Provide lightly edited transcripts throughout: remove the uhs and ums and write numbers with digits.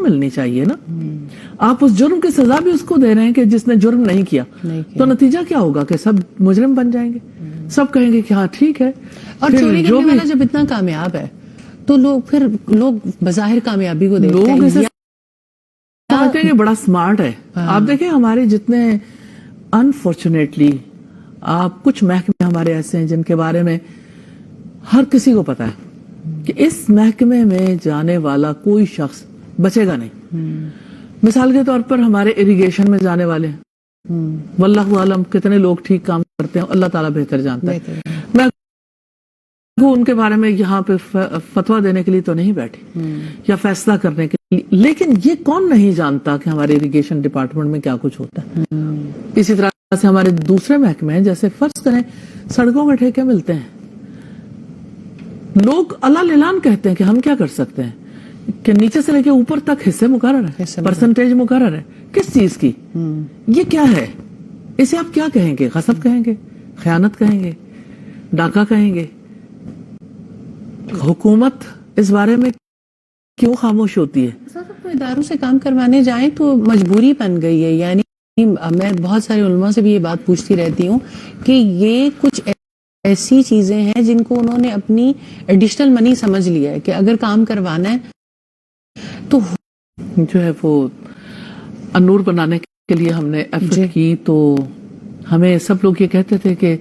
ملنی چاہیے نا. آپ اس جرم کی سزا بھی اس کو دے رہے ہیں کہ جس نے جرم نہیں کیا, تو نتیجہ کیا ہوگا کہ سب مجرم بن جائیں گے, سب کہیں گے کہ ہاں ٹھیک ہے. اور چوری کرنے والا جب اتنا کامیاب ہے تو لوگ بظاہر کامیابی کو دیکھتے ہیں, لوگ سمجھتے ہیں کہ بڑا سمارٹ ہے. آپ دیکھیں ہمارے جتنے انفارچونیٹلی آپ کچھ محکمے ہمارے ایسے ہیں جن کے بارے میں ہر کسی کو پتا ہے کہ اس محکمے میں جانے والا کوئی شخص بچے گا نہیں. مثال کے طور پر ہمارے اریگیشن میں جانے والے ہیں, واللہ عالم کتنے لوگ ٹھیک کام کرتے ہیں, اللہ تعالیٰ بہتر جانتا ہے. میں ان کے بارے میں یہاں پہ فتویٰ دینے کے لیے تو نہیں بیٹھی یا فیصلہ کرنے کے لیے, لیکن یہ کون نہیں جانتا کہ ہمارے اریگیشن ڈپارٹمنٹ میں کیا کچھ ہوتا ہے. اسی طرح سے ہمارے دوسرے محکمے ہیں, جیسے فرض کریں سڑکوں کے ٹھیکے ملتے ہیں, لوگ الال اعلان کہتے ہیں کہ ہم کیا کر سکتے ہیں کہ نیچے سے لے کے اوپر تک حصے مقرر ہے, پرسنٹیج مقرر ہے. کس چیز کی؟ یہ کیا ہے؟ اسے آپ کیا کہیں گے؟ غصب کہیں گے, خیانت کہیں گے, ڈاکہ کہیں گے؟ حکومت اس بارے میں کیوں خاموش ہوتی ہے؟ اداروں سے کام کروانے جائیں تو مجبوری بن گئی ہے. یعنی میں بہت سارے علماء سے بھی یہ بات پوچھتی رہتی ہوں کہ یہ کچھ ایسی چیزیں ہیں جن کو انہوں نے اپنی ایڈیشنل منی سمجھ لیا ہے کہ اگر کام کروانا ہے تو جو ہے وہ انور بنانے کے لیے ہم نے ایفرٹ کی. تو ہمیں سب لوگ یہ کہتے تھے کہ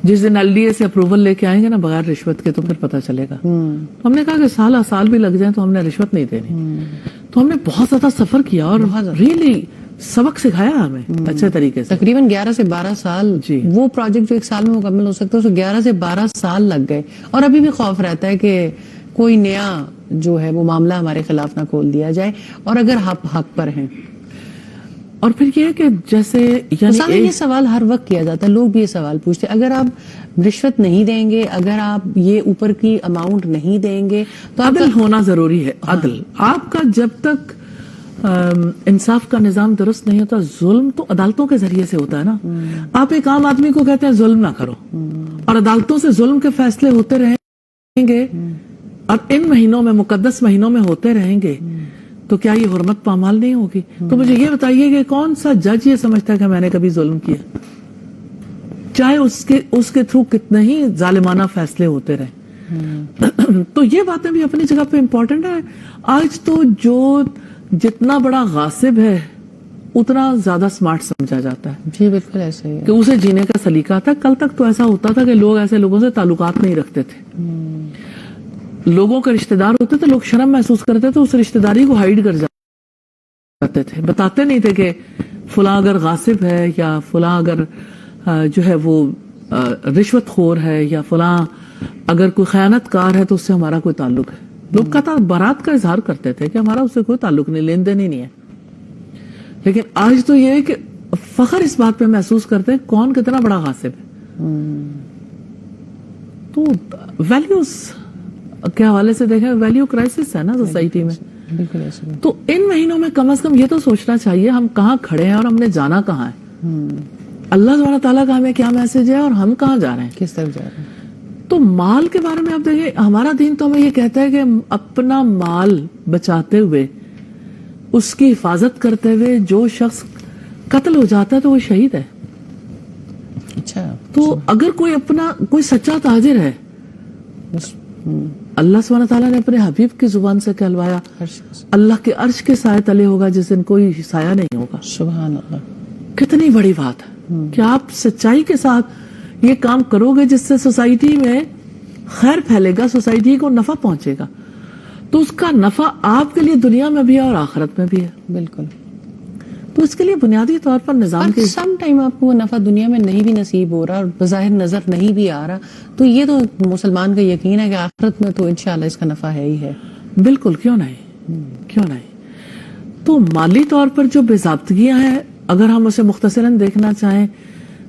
جس دن LDA سے اپروول لے کے آئیں گے نا بغیر رشوت کے تو پھر پتہ چلے گا. ہم نے کہا کہ سال بھی لگ جائیں تو ہم نے رشوت نہیں دینی. تو ہم نے بہت زیادہ سفر کیا اور ریئلی سبق سکھایا ہمیں اچھے طریقے سے. تقریباً 11 سے 12 سال وہ پروجیکٹ جو ایک سال میں مکمل ہو سکتا ہے اس کو 11 سے 12 سال لگ گئے. اور ابھی بھی خوف رہتا ہے کہ کوئی نیا جو ہے وہ معاملہ ہمارے خلاف نہ کھول دیا جائے, اور اگر حق پر ہیں. اور پھر یہ ہے کہ جیسے یہ سوال ہر وقت کیا جاتا ہے, لوگ بھی یہ سوال پوچھتے ہیں اگر آپ رشوت نہیں دیں گے, اگر آپ یہ اوپر کی اماؤنٹ نہیں دیں گے تو عدل ہونا ضروری ہے. عدل آپ کا جب تک انصاف کا نظام درست نہیں ہوتا, ظلم تو عدالتوں کے ذریعے سے ہوتا ہے نا. آپ ایک عام آدمی کو کہتے ہیں ظلم نہ کرو, اور عدالتوں سے ظلم کے فیصلے ہوتے رہیں گے اور ان مہینوں میں مقدس مہینوں میں ہوتے رہیں گے, تو کیا یہ حرمت پامال نہیں ہوگی؟ تو مجھے یہ بتائیے کہ کون سا جج یہ سمجھتا ہے کہ میں نے کبھی ظلم کیا, چاہے اس کے تھرو کتنے ہی ظالمانہ فیصلے ہوتے رہے. تو یہ باتیں بھی اپنی جگہ پہ امپورٹنٹ ہے. آج تو جو جتنا بڑا غاصب ہے اتنا زیادہ سمارٹ سمجھا جاتا ہے. جی بالکل ایسے ہی ہے کہ اسے جینے کا سلیقہ تھا. کل تک تو ایسا ہوتا تھا کہ لوگ ایسے لوگوں سے تعلقات نہیں رکھتے تھے. لوگوں کے رشتہ دار ہوتے تھے, لوگ شرم محسوس کرتے تھے, اس رشتہ داری کو ہائیڈ کر جاتے تھے, بتاتے نہیں تھے کہ فلاں اگر غاصب ہے یا فلاں اگر جو ہے وہ رشوت خور ہے یا فلاں اگر کوئی خیانت کار ہے تو اس سے ہمارا کوئی تعلق ہے. لوگ قطع برات کا اظہار کرتے تھے کہ ہمارا اس سے کوئی تعلق نہیں, لین دین ہی نہیں ہے. لیکن آج تو یہ ہے کہ فخر اس بات پہ محسوس کرتے ہیں کون کتنا بڑا غاصب ہے. تو ویلیوز کے حوالے سے دیکھیں, ویلیو کرائسس ہے نا سوسائٹی میں. تو ان مہینوں میں کم از کم یہ تو سوچنا چاہیے ہم کہاں کھڑے ہیں اور ہم نے جانا کہاں ہے. اللہ سبحانہ تعالیٰ کا ہمیں کیا میسج ہے اور ہم کہاں جا رہے ہیں, کس طرف جا رہے ہیں. تو مال کے بارے میں آپ دیکھیں, ہمارا دین تو ہمیں یہ کہتا ہے کہ اپنا مال بچاتے ہوئے, اس کی حفاظت کرتے ہوئے جو شخص قتل ہو جاتا ہے تو وہ شہید ہے. اچھا, تو اگر کوئی سچا تاجر ہے, اللہ سبحانہ تعالیٰ نے اپنے حبیب کی زبان سے کہلوایا اللہ کے عرش کے سائے تلے ہوگا جس دن کوئی سایہ نہیں ہوگا. سبحان اللہ, کتنی بڑی بات ہے کہ آپ سچائی کے ساتھ یہ کام کرو گے جس سے سوسائٹی میں خیر پھیلے گا, سوسائٹی کو نفع پہنچے گا, تو اس کا نفع آپ کے لیے دنیا میں بھی ہے اور آخرت میں بھی ہے. بالکل. تو اس کے لیے بنیادی طور پر نظام کے سم ٹائم آپ کو وہ نفع دنیا میں نہیں بھی نصیب ہو رہا اور بظاہر نظر نہیں بھی آ رہا, تو یہ تو مسلمان کا یقین ہے کہ آخرت میں تو انشاءاللہ اس کا نفع ہے ہی ہے. بالکل, کیوں نہیں. تو مالی طور پر جو بے ضابطگیاں ہیں اگر ہم اسے مختصراً دیکھنا چاہیں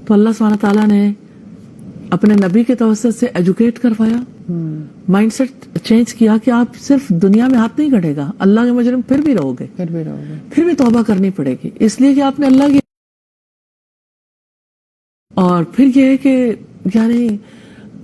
تو اللہ سبحانہ تعالیٰ نے اپنے نبی کے توسط سے ایجوکیٹ کروایا, مائنڈ سیٹ چینج کیا کہ آپ صرف دنیا میں ہاتھ نہیں کٹے گا, اللہ کے مجرم پھر بھی رہو گے, پھر بھی توبہ کرنی پڑے گی, اس لیے کہ آپ نے اللہ کی. اور پھر یہ ہے کہ یعنی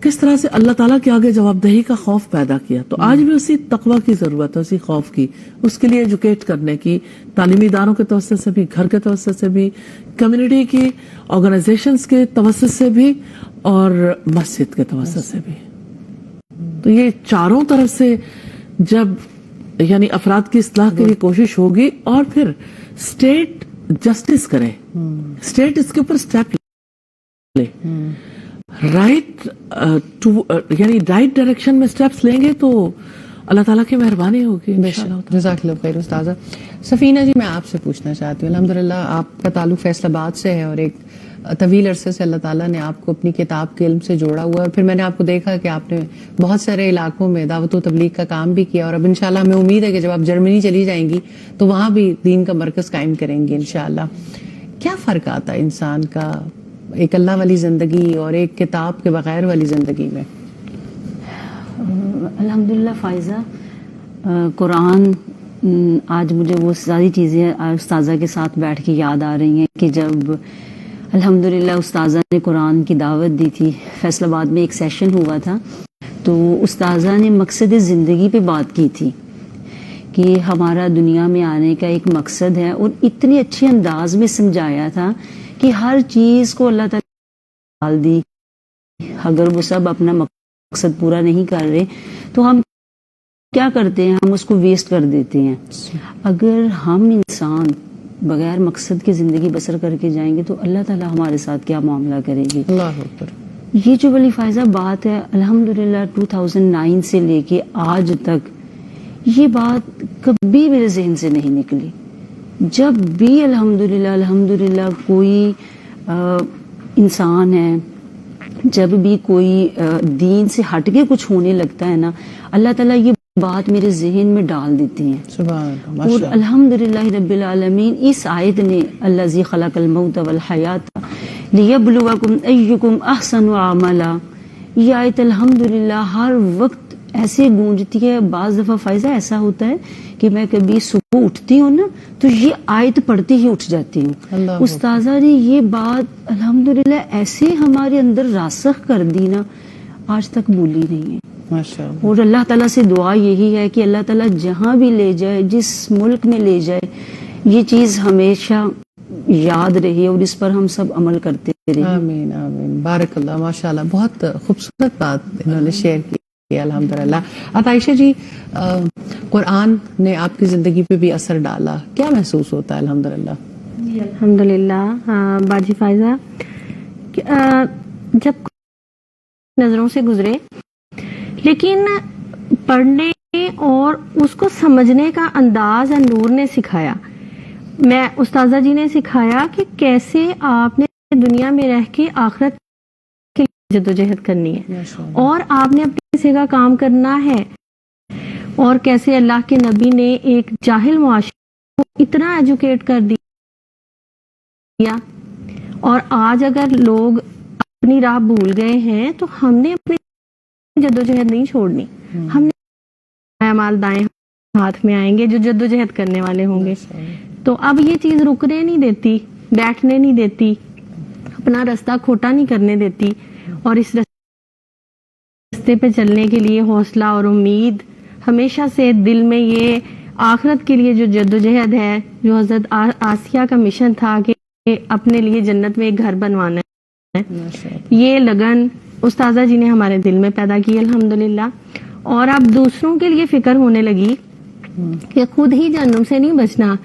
کس طرح سے اللہ تعالیٰ کے آگے جواب دہی کا خوف پیدا کیا. تو آج بھی اسی تقوی کی ضرورت ہے, اسی خوف کی, اس کے لیے ایجوکیٹ کرنے کی, تعلیمی اداروں کے توسط سے بھی, گھر کے توسط سے بھی, کمیونٹی کی آرگنائزیشنز کے توسط سے بھی, اور مسجد کے توسط سے بھی. تو یہ چاروں طرف سے جب یعنی افراد کی اصلاح کے لیے کوشش ہوگی, اور پھر اسٹیٹ جسٹس کرے, اسٹیٹ اس کے اوپر اسٹیپ لے, رائٹ یعنی رائٹ ڈائریکشن میں سٹیپس لیں گے تو اللہ تعالیٰ کی مہربانی ہوگی انشاءاللہ. جزاک اللہ خیر استاذہ. سفینہ جی, میں آپ سے پوچھنا چاہتی ہوں, الحمدللہ آپ کا تعلق فیصل آباد سے ہے, اور ایک طویل عرصے سے اللہ تعالیٰ نے آپ کو اپنی کتاب کے علم سے جوڑا ہوا ہے, اور پھر میں نے آپ کو دیکھا کہ آپ نے بہت سارے علاقوں میں دعوت و تبلیغ کا کام بھی کیا, اور اب انشاءاللہ ہمیں امید ہے کہ جب آپ جرمنی چلی جائیں گی تو وہاں بھی دین کا مرکز قائم کریں گی انشاءاللہ. کیا فرق آتا ہے انسان کا ایک اللہ والی زندگی اور ایک کتاب کے بغیر والی زندگی میں؟ الحمدللہ فائزہ, قرآن آج مجھے وہ ساری چیزیں استاذہ کے ساتھ بیٹھ کے یاد آ رہی ہیں کہ جب الحمدللہ استاذہ نے قرآن کی دعوت دی تھی, فیصل آباد میں ایک سیشن ہوا تھا, تو استاذہ نے مقصد زندگی پہ بات کی تھی کہ ہمارا دنیا میں آنے کا ایک مقصد ہے, اور اتنے اچھے انداز میں سمجھایا تھا کہ ہر چیز کو اللہ تعالیٰ ڈال دی. اگر وہ سب اپنا مقصد پورا نہیں کر رہے تو ہم کیا کرتے ہیں, ہم اس کو ویسٹ کر دیتے ہیں. اگر ہم انسان بغیر مقصد کی زندگی بسر کر کے جائیں گے تو اللہ تعالیٰ ہمارے ساتھ کیا معاملہ کرے گی. اللہ اکبر. یہ جو بڑی فائزہ بات ہے, الحمدللہ 2009 سے لے کے آج تک یہ بات کبھی میرے ذہن سے نہیں نکلی. جب بھی الحمدللہ کوئی انسان ہے, جب بھی کوئی دین سے ہٹ کے کچھ ہونے لگتا ہے نا, اللہ تعالیٰ یہ بات میرے ذہن میں ڈال دیتی ہیں. سبحان اللہ. اور الحمدللہ رب العالمین اس آیت نے الذی خلق الموت والحیات لیبلوکم ایکم احسن عملا, یہ آیت الحمدللہ ہر وقت ایسے گونجتی ہے. بعض دفعہ فائزہ ایسا ہوتا ہے کہ میں کبھی صبح اٹھتی ہوں نا تو یہ آیت پڑھتی ہی اٹھ جاتی ہوں. استاذہ نے یہ بات الحمدللہ ایسے ہمارے اندر راسخ کر دی نا, آج تک بھولی نہیں ہے. اور اللہ تعالیٰ سے دعا یہی ہے کہ اللہ تعالیٰ جہاں بھی لے جائے, جس ملک میں لے جائے, یہ چیز ہمیشہ یاد رہے اور اس پر ہم سب عمل کرتے رہے. آمین آمین. بارک اللہ. ماشاءاللہ, بہت خوبصورت بات انہوں نے شیئر کی. الحمدللہ. عائشہ جی, قرآن نے آپ کی زندگی پہ بھی اثر ڈالا, کیا محسوس ہوتا ہے الحمدللہ؟ جی الحمدللہ باجی فائزہ, جب نظروں سے گزرے لیکن پڑھنے اور اس کو سمجھنے کا انداز نور نے سکھایا. میں استاذہ جی نے سکھایا کہ کیسے آپ نے دنیا میں رہ کے آخرت کے لیے جدوجہد کرنی ہے, اور آپ نے اپنے حصے کا کام کرنا ہے, اور کیسے اللہ کے نبی نے ایک جاہل معاشرے کو اتنا ایجوکیٹ کر دیا. اور آج اگر لوگ اپنی راہ بھول گئے ہیں تو ہم نے اپنی جدوجہد نہیں چھوڑنی. ہم نے اعمال دائیں ہاتھ میں آئیں گے جو جدوجہد کرنے والے ہوں گے. تو اب یہ چیز رکنے نہیں دیتی, بیٹھنے نہیں دیتی, اپنا راستہ کھوٹا نہیں کرنے دیتی, اور اس راستے پہ چلنے کے لیے حوصلہ اور امید ہمیشہ سے دل میں, یہ آخرت کے لیے جو جدوجہد ہے, جو حضرت آسیہ کا مشن تھا کہ اپنے لیے جنت میں ایک گھر بنوانا ہے, یہ لگن استاذہ جی نے ہمارے دل میں پیدا کی الحمدللہ. اور اب دوسروں کے لیے فکر ہونے لگی کہ خود ہی جہنم سے نہیں بچنا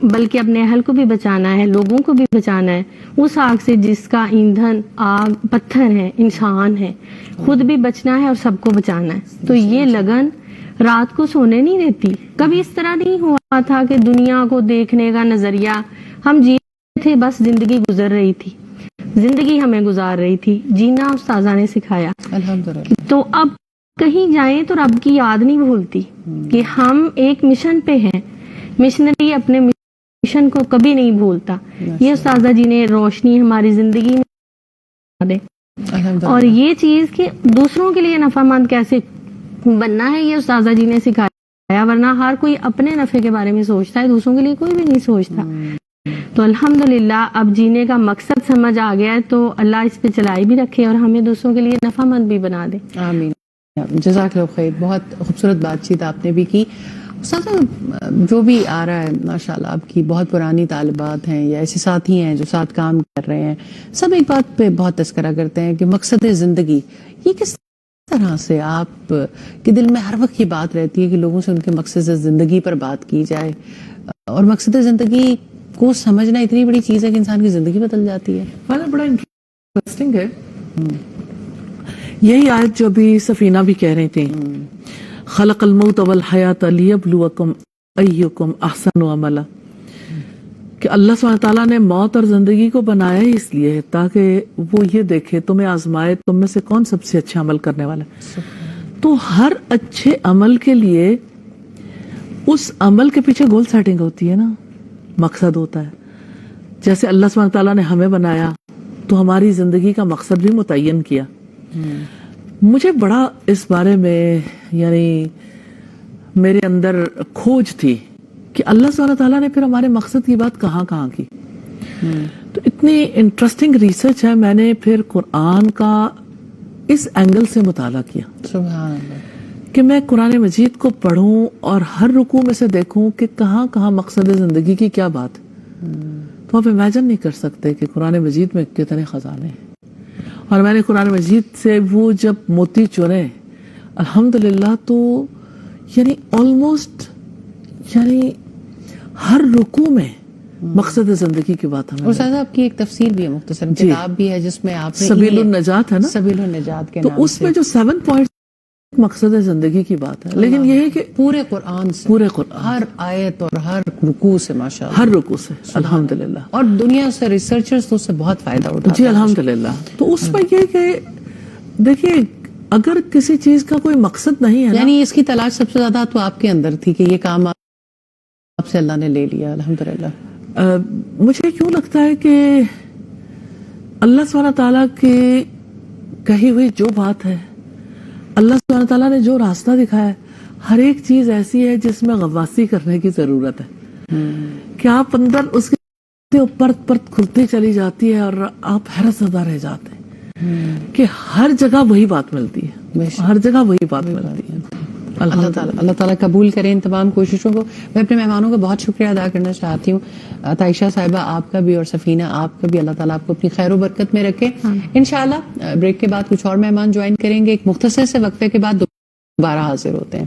بلکہ اپنے اہل کو بھی بچانا ہے, لوگوں کو بھی بچانا ہے اس آگ سے جس کا ایندھن آگ پتھر ہے, انسان ہے. خود بھی بچنا ہے اور سب کو بچانا ہے. تو یہ لگن رات کو سونے نہیں دیتی. کبھی اس طرح نہیں ہوا تھا کہ دنیا کو دیکھنے کا نظریہ, ہم جی تھے, بس زندگی گزر رہی تھی, زندگی ہمیں گزار رہی تھی, جینا استاذہ نے سکھایا الحمدللہ. تو اب کہیں جائیں تو رب کی یاد نہیں بھولتی کہ ہم ایک مشن پہ ہیں. مشنری اپنے مشن کو کبھی نہیں بھولتا. یہ استاذہ جی نے روشنی ہماری زندگی میں دے, اور یہ چیز کہ دوسروں کے لیے نفع مند کیسے بننا ہے یہ استاذہ جی نے سکھایا. ورنہ ہر کوئی اپنے نفع کے بارے میں سوچتا ہے, دوسروں کے لیے کوئی بھی نہیں سوچتا. تو الحمدللہ اب جینے کا مقصد سمجھ آ گیا ہے، تو اللہ اس پہ چلائی بھی رکھے اور ہمیں دوسروں کے لیے نفع مند بھی بنا دے. آمین. جزاک اللہ خیر. بہت خوبصورت بات چیت آپ نے بھی کی. استاد جو بھی آ رہا ہے ماشاءاللہ آپ کی بہت پرانی طالبات ہیں یا ایسے ساتھی ہیں جو ساتھ کام کر رہے ہیں، سب ایک بات پہ بہت تذکرہ کرتے ہیں کہ مقصد زندگی یہ کس طرح سے آپ کے دل میں ہر وقت یہ بات رہتی ہے کہ لوگوں سے ان کے مقصد زندگی پر بات کی جائے، اور مقصد زندگی کو سمجھنا اتنی بڑی چیز ہے کہ انسان کی زندگی بدل جاتی ہے. بڑا انٹرسٹنگ ہے. یہی آیت جو ابھی سفینہ بھی کہہ رہی تھی، خلق الموت والحیات لیبلوکم ایکم احسن عملا، کہ اللہ سبحانہ تعالیٰ نے موت اور زندگی کو بنایا ہی اس لیے تاکہ وہ یہ دیکھے، تمہیں آزمائے تم میں سے کون سب سے اچھا عمل کرنے والا ہے. تو ہر اچھے عمل کے لیے اس عمل کے پیچھے گول سیٹنگ ہوتی ہے نا، مقصد ہوتا ہے. جیسے اللہ سبحانہ تعالیٰ نے ہمیں بنایا تو ہماری زندگی کا مقصد بھی متعین کیا. مجھے بڑا اس بارے میں یعنی میرے اندر کھوج تھی کہ اللہ سبحانہ تعالیٰ نے پھر ہمارے مقصد کی بات کہاں کی. تو اتنی انٹرسٹنگ ریسرچ ہے. میں نے پھر قرآن کا اس اینگل سے مطالعہ کیا. سبحان اللہ. کہ میں قرآن مجید کو پڑھوں اور ہر رکوع میں سے دیکھوں کہ کہاں مقصد زندگی کی کیا بات ہے. تو آپ امیجن نہیں کر سکتے کہ قرآن مجید میں کتنے خزانے ہیں. اور میں نے قرآن مجید سے وہ جب موتی چنے الحمدللہ، تو یعنی آلموسٹ یعنی ہر رکوع میں مقصد زندگی کی بات ہمیں. اور ساتھ آپ کی ایک تفسیر بھی ہے، مختصر کتاب بھی ہے جس میں آپ نے سبیل النجات ہے نا، سبیل النجات کے تو نام اس میں جو 7 پوائنٹ مقصد زندگی کی بات ہے. لیکن یہ ہے کہ پورے قرآن سے، پورے قرآن ہر آیت اور ہر رکوع سے ماشاءاللہ، ہر رکوع سے الحمدللہ، اور دنیا سے ریسرچرز تو اس سے بہت فائدہ اٹھاتے جی ہیں. الحمدللہ. تو اس میں یہ کہ دیکھیے اگر کسی چیز کا کوئی مقصد نہیں ہے نا، یعنی اس کی تلاش سب سے زیادہ تو آپ کے اندر تھی کہ یہ کام آپ سے اللہ نے لے لیا. الحمدللہ. مجھے کیوں لگتا ہے کہ اللہ سبحانہ تعالیٰ کی کہی ہوئی جو بات ہے، اللہ سبحانہ تعالیٰ نے جو راستہ دکھایا ہے، ہر ایک چیز ایسی ہے جس میں غواصی کرنے کی ضرورت ہے. کہ آپ اندر اس کے اوپر پرت کھلتی چلی جاتی ہے اور آپ حیرت زدہ رہ جاتے ہیں کہ ہر جگہ وہی بات ملتی ہے، ہر جگہ وہی بات ملتی ہے. اللہ تعالیٰ قبول کریں ان تمام کوششوں کو. میں اپنے مہمانوں کا بہت شکریہ ادا کرنا چاہتی ہوں. عائشہ صاحبہ آپ کا بھی اور سفینہ آپ کا بھی اللہ تعالیٰ آپ کو اپنی خیر و برکت میں رکھے. انشاءاللہ بریک کے بعد کچھ اور مہمان جوائن کریں گے. ایک مختصر سے وقفے کے بعد دوبارہ حاضر ہوتے ہیں.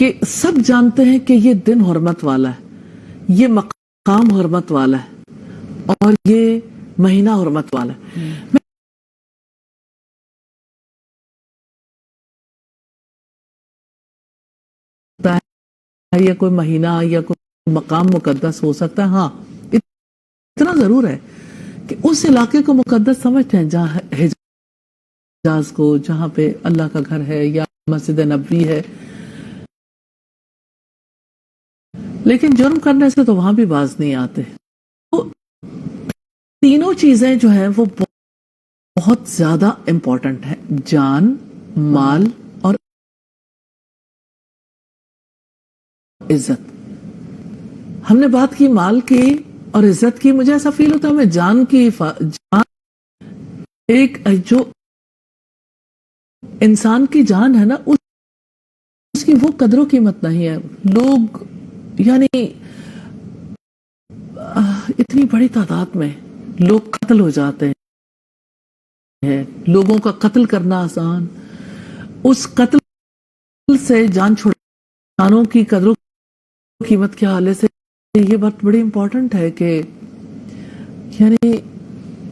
کہ سب جانتے ہیں کہ یہ دن حرمت والا ہے، یہ مقام حرمت والا ہے اور یہ مہینہ حرمت والا ہے. یا کوئی مہینہ یا کوئی مقام مقدس ہو سکتا ہے، ہاں اتنا ضرور ہے کہ اس علاقے کو مقدس سمجھتے ہیں جہاں حجاز کو، جہاں پہ اللہ کا گھر ہے یا مسجد نبوی ہے. لیکن جرم کرنے سے تو وہاں بھی باز نہیں آتے. تو تینوں چیزیں جو ہیں وہ بہت زیادہ امپورٹنٹ ہیں، جان، مال اور عزت. ہم نے بات کی مال کی اور عزت کی. مجھے ایسا فیل ہوتا ہے ہمیں جان کی ایک جو انسان کی جان ہے نا، اس کی وہ قدر و قیمت نہیں ہے. لوگ یعنی اتنی بڑی تعداد میں لوگ قتل ہو جاتے ہیں، لوگوں کا قتل کرنا آسان، اس قتل سے جان چھڑانوں کی قدر و قیمت کے حوالے سے یہ بات بڑی امپورٹنٹ ہے کہ یعنی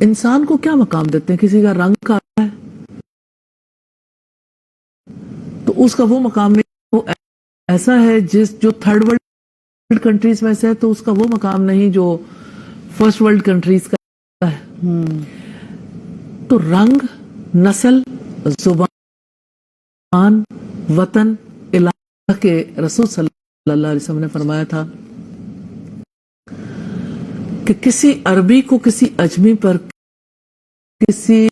انسان کو کیا مقام دیتے ہیں. کسی کا رنگ کا ہے تو اس کا وہ مقام نہیں، وہ ایسا ہے جو تھرڈ ورلڈ کنٹریز میں سے ہے تو اس کا وہ مقام نہیں جو فرسٹ ورلڈ کنٹریز کا ہے. تو رنگ، نسل، زبان، وطن، علاقہ کے رسول صلی اللہ علیہ وسلم نے فرمایا تھا کہ کسی عربی کو کسی اجمی پر، کسی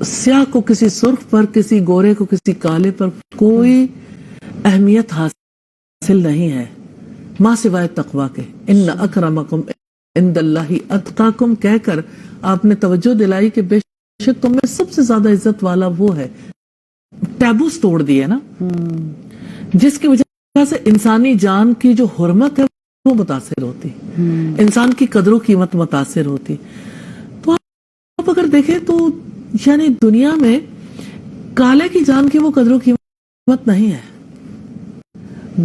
سیاہ کو کسی سرخ پر، کسی گورے کو کسی کالے پر کوئی اہمیت حاصل نہیں ہے ماں سوائے تقوی کے. ان اکرمکم عند اللہ اتقاکم کہہ کر آپ نے توجہ دلائی کہ بے شک تم میں سب سے زیادہ عزت والا وہ ہے. ٹیبوز توڑ دیے نا، جس کی وجہ سے انسانی جان کی جو حرمت ہے وہ متاثر ہوتی، انسان کی قدر و قیمت متاثر ہوتی. تو آپ اگر دیکھیں تو یعنی دنیا میں کالے کی جان کی وہ قدر و قیمت نہیں ہے.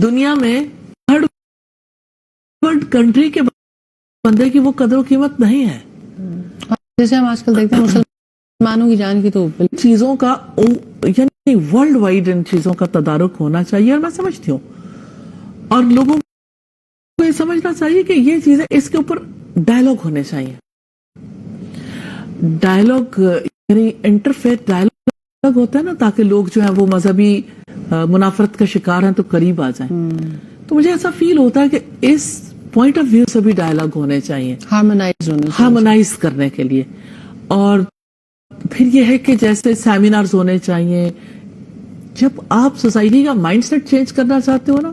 دنیا میں تھرڈ ورلڈ کنٹری کے بندے کی وہ قدر و قیمت نہیں ہے. جیسے ہم آج کل دیکھتے ہیں مسلمانوں کی جان کی تو چیزوں کا یعنی ورلڈ وائڈ ان چیزوں کا تدارک ہونا چاہیے. اور میں سمجھتی ہوں اور لوگوں کو یہ سمجھنا چاہیے کہ یہ چیزیں اس کے اوپر ڈائلاگ ہونے چاہیے. ڈائلاگ یعنی انٹرفیتھ ڈائلاگ ہوتا ہے نا، تاکہ لوگ جو ہیں وہ مذہبی منافرت کا شکار ہیں تو قریب آ جائیں. تو مجھے ایسا فیل ہوتا ہے کہ اس پوائنٹ آف ویو سے بھی ڈائلاگ ہونے چاہیے، ہارمونائز کرنے کے لیے. اور پھر یہ ہے کہ جیسے سیمینارز ہونے چاہیے. جب آپ سوسائٹی کا مائنڈ سیٹ چینج کرنا چاہتے ہو نا،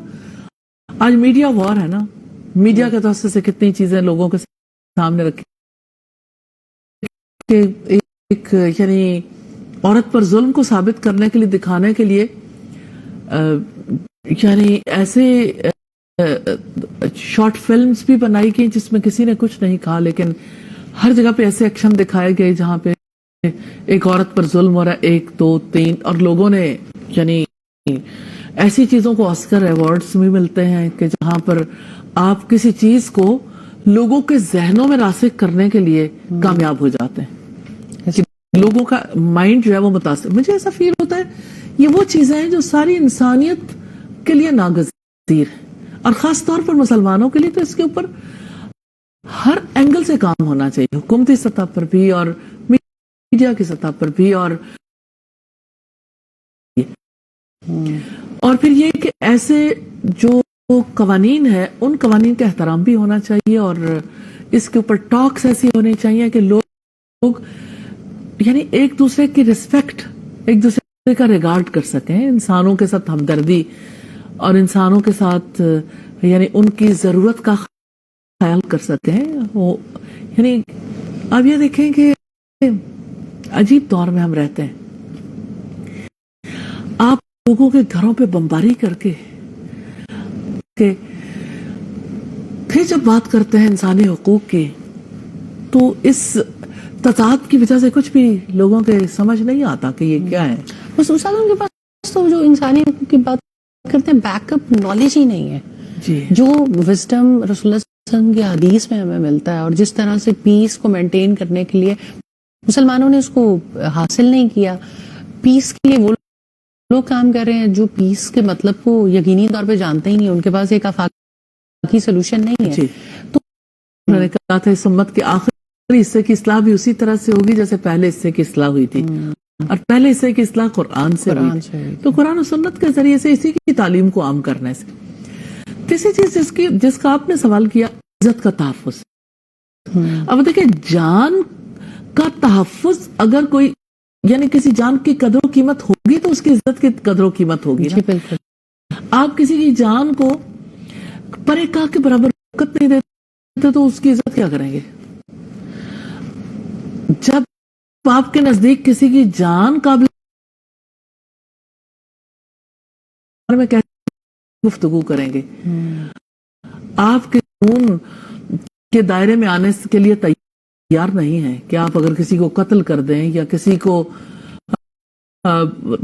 آج میڈیا وار ہے نا، میڈیا کے توسط سے کتنی چیزیں لوگوں کے سامنے رکھی کہ ایک یعنی عورت پر ظلم کو ثابت کرنے کے لیے، دکھانے کے لیے یعنی ایسے شارٹ فلمز بھی بنائی گئی جس میں کسی نے کچھ نہیں کہا، لیکن ہر جگہ پہ ایسے ایکشن دکھائے گئے جہاں پہ ایک عورت پر ظلم ہو رہا ہے، 1 2 3، اور لوگوں نے یعنی ایسی چیزوں کو آسکر ایوارڈز بھی ملتے ہیں کہ جہاں پر آپ کسی چیز کو لوگوں کے ذہنوں میں راسخ کرنے کے لیے کامیاب ہو جاتے ہیں، لوگوں کا مائنڈ جو ہے وہ متاثر. مجھے ایسا فیل ہوتا ہے یہ وہ چیزیں ہیں جو ساری انسانیت کے لیے ناگزیر ہیں، اور خاص طور پر مسلمانوں کے لیے. تو اس کے اوپر ہر اینگل سے کام ہونا چاہیے، حکومتی سطح پر بھی اور میڈیا کی سطح پر بھی. اور پھر یہ کہ ایسے جو قوانین ہیں ان قوانین کا احترام بھی ہونا چاہیے، اور اس کے اوپر ٹاکس ایسی ہونی چاہیے کہ لوگ یعنی ایک دوسرے کی ریسپیکٹ، ایک دوسرے کا ریگارڈ کر سکیں، انسانوں کے ساتھ ہمدردی اور انسانوں کے ساتھ یعنی ان کی ضرورت کا خیال کر سکیں. وہ یعنی اب یہ دیکھیں کہ عجیب دور میں ہم رہتے ہیں. آپ لوگوں کے گھروں پہ بمباری کر کے پھر جب بات کرتے ہیں انسانی حقوق کی تو اس تضاد کی وجہ سے کچھ بھی لوگوں کے سمجھ نہیں آتا کہ یہ کیا ہے. بس ان کے پاس تو جو انسانی حقوق کی بات کرتے ہیں بیک اپ نالج ہی نہیں ہے. جی جو وزڈم رسول اللہ صلی اللہ علیہ وسلم کی حدیث میں ہمیں ملتا ہے اور جس طرح سے پیس کو مینٹین کرنے کے لیے مسلمانوں نے اس کو حاصل نہیں کیا. پیس کے لیے وہ لوگ کام کر رہے ہیں جو پیس کے مطلب کو یقینی طور پہ جانتے ہی نہیں, ان کے پاس ایک آفاقی سولوشن نہیں ہے. جی. تو انہوں نے کہا تھا اس امت کے آخری حصے کی اصلاح بھی اسی طرح سے ہوگی جیسے پہلے حصے کی اصلاح ہوئی تھی, اور پہلے حصے کی اصلاح قرآن سے ہوئی تھی. تو قرآن و سنت کے ذریعے سے اسی کی تعلیم کو عام کرنے سے. تیسری چیز جس کا آپ نے سوال کیا, عزت کا تحفظ. اب دیکھیں جان کا تحفظ اگر کوئی یعنی کسی جان کی قدر و قیمت ہوگی تو اس کی عزت کی قدر و قیمت ہوگی. جی بالکل. آپ کسی کی جان کو پرے کا کے برابر وقت نہیں دیتے تو اس کی عزت کیا کریں گے؟ جب آپ کے نزدیک کسی کی جان قابل میں کیسے گفتگو کریں گے؟ آپ کے خون کے دائرے میں آنے کے لیے تیار نہیں ہے کہ آپ اگر کسی کو قتل کر دیں یا کسی کو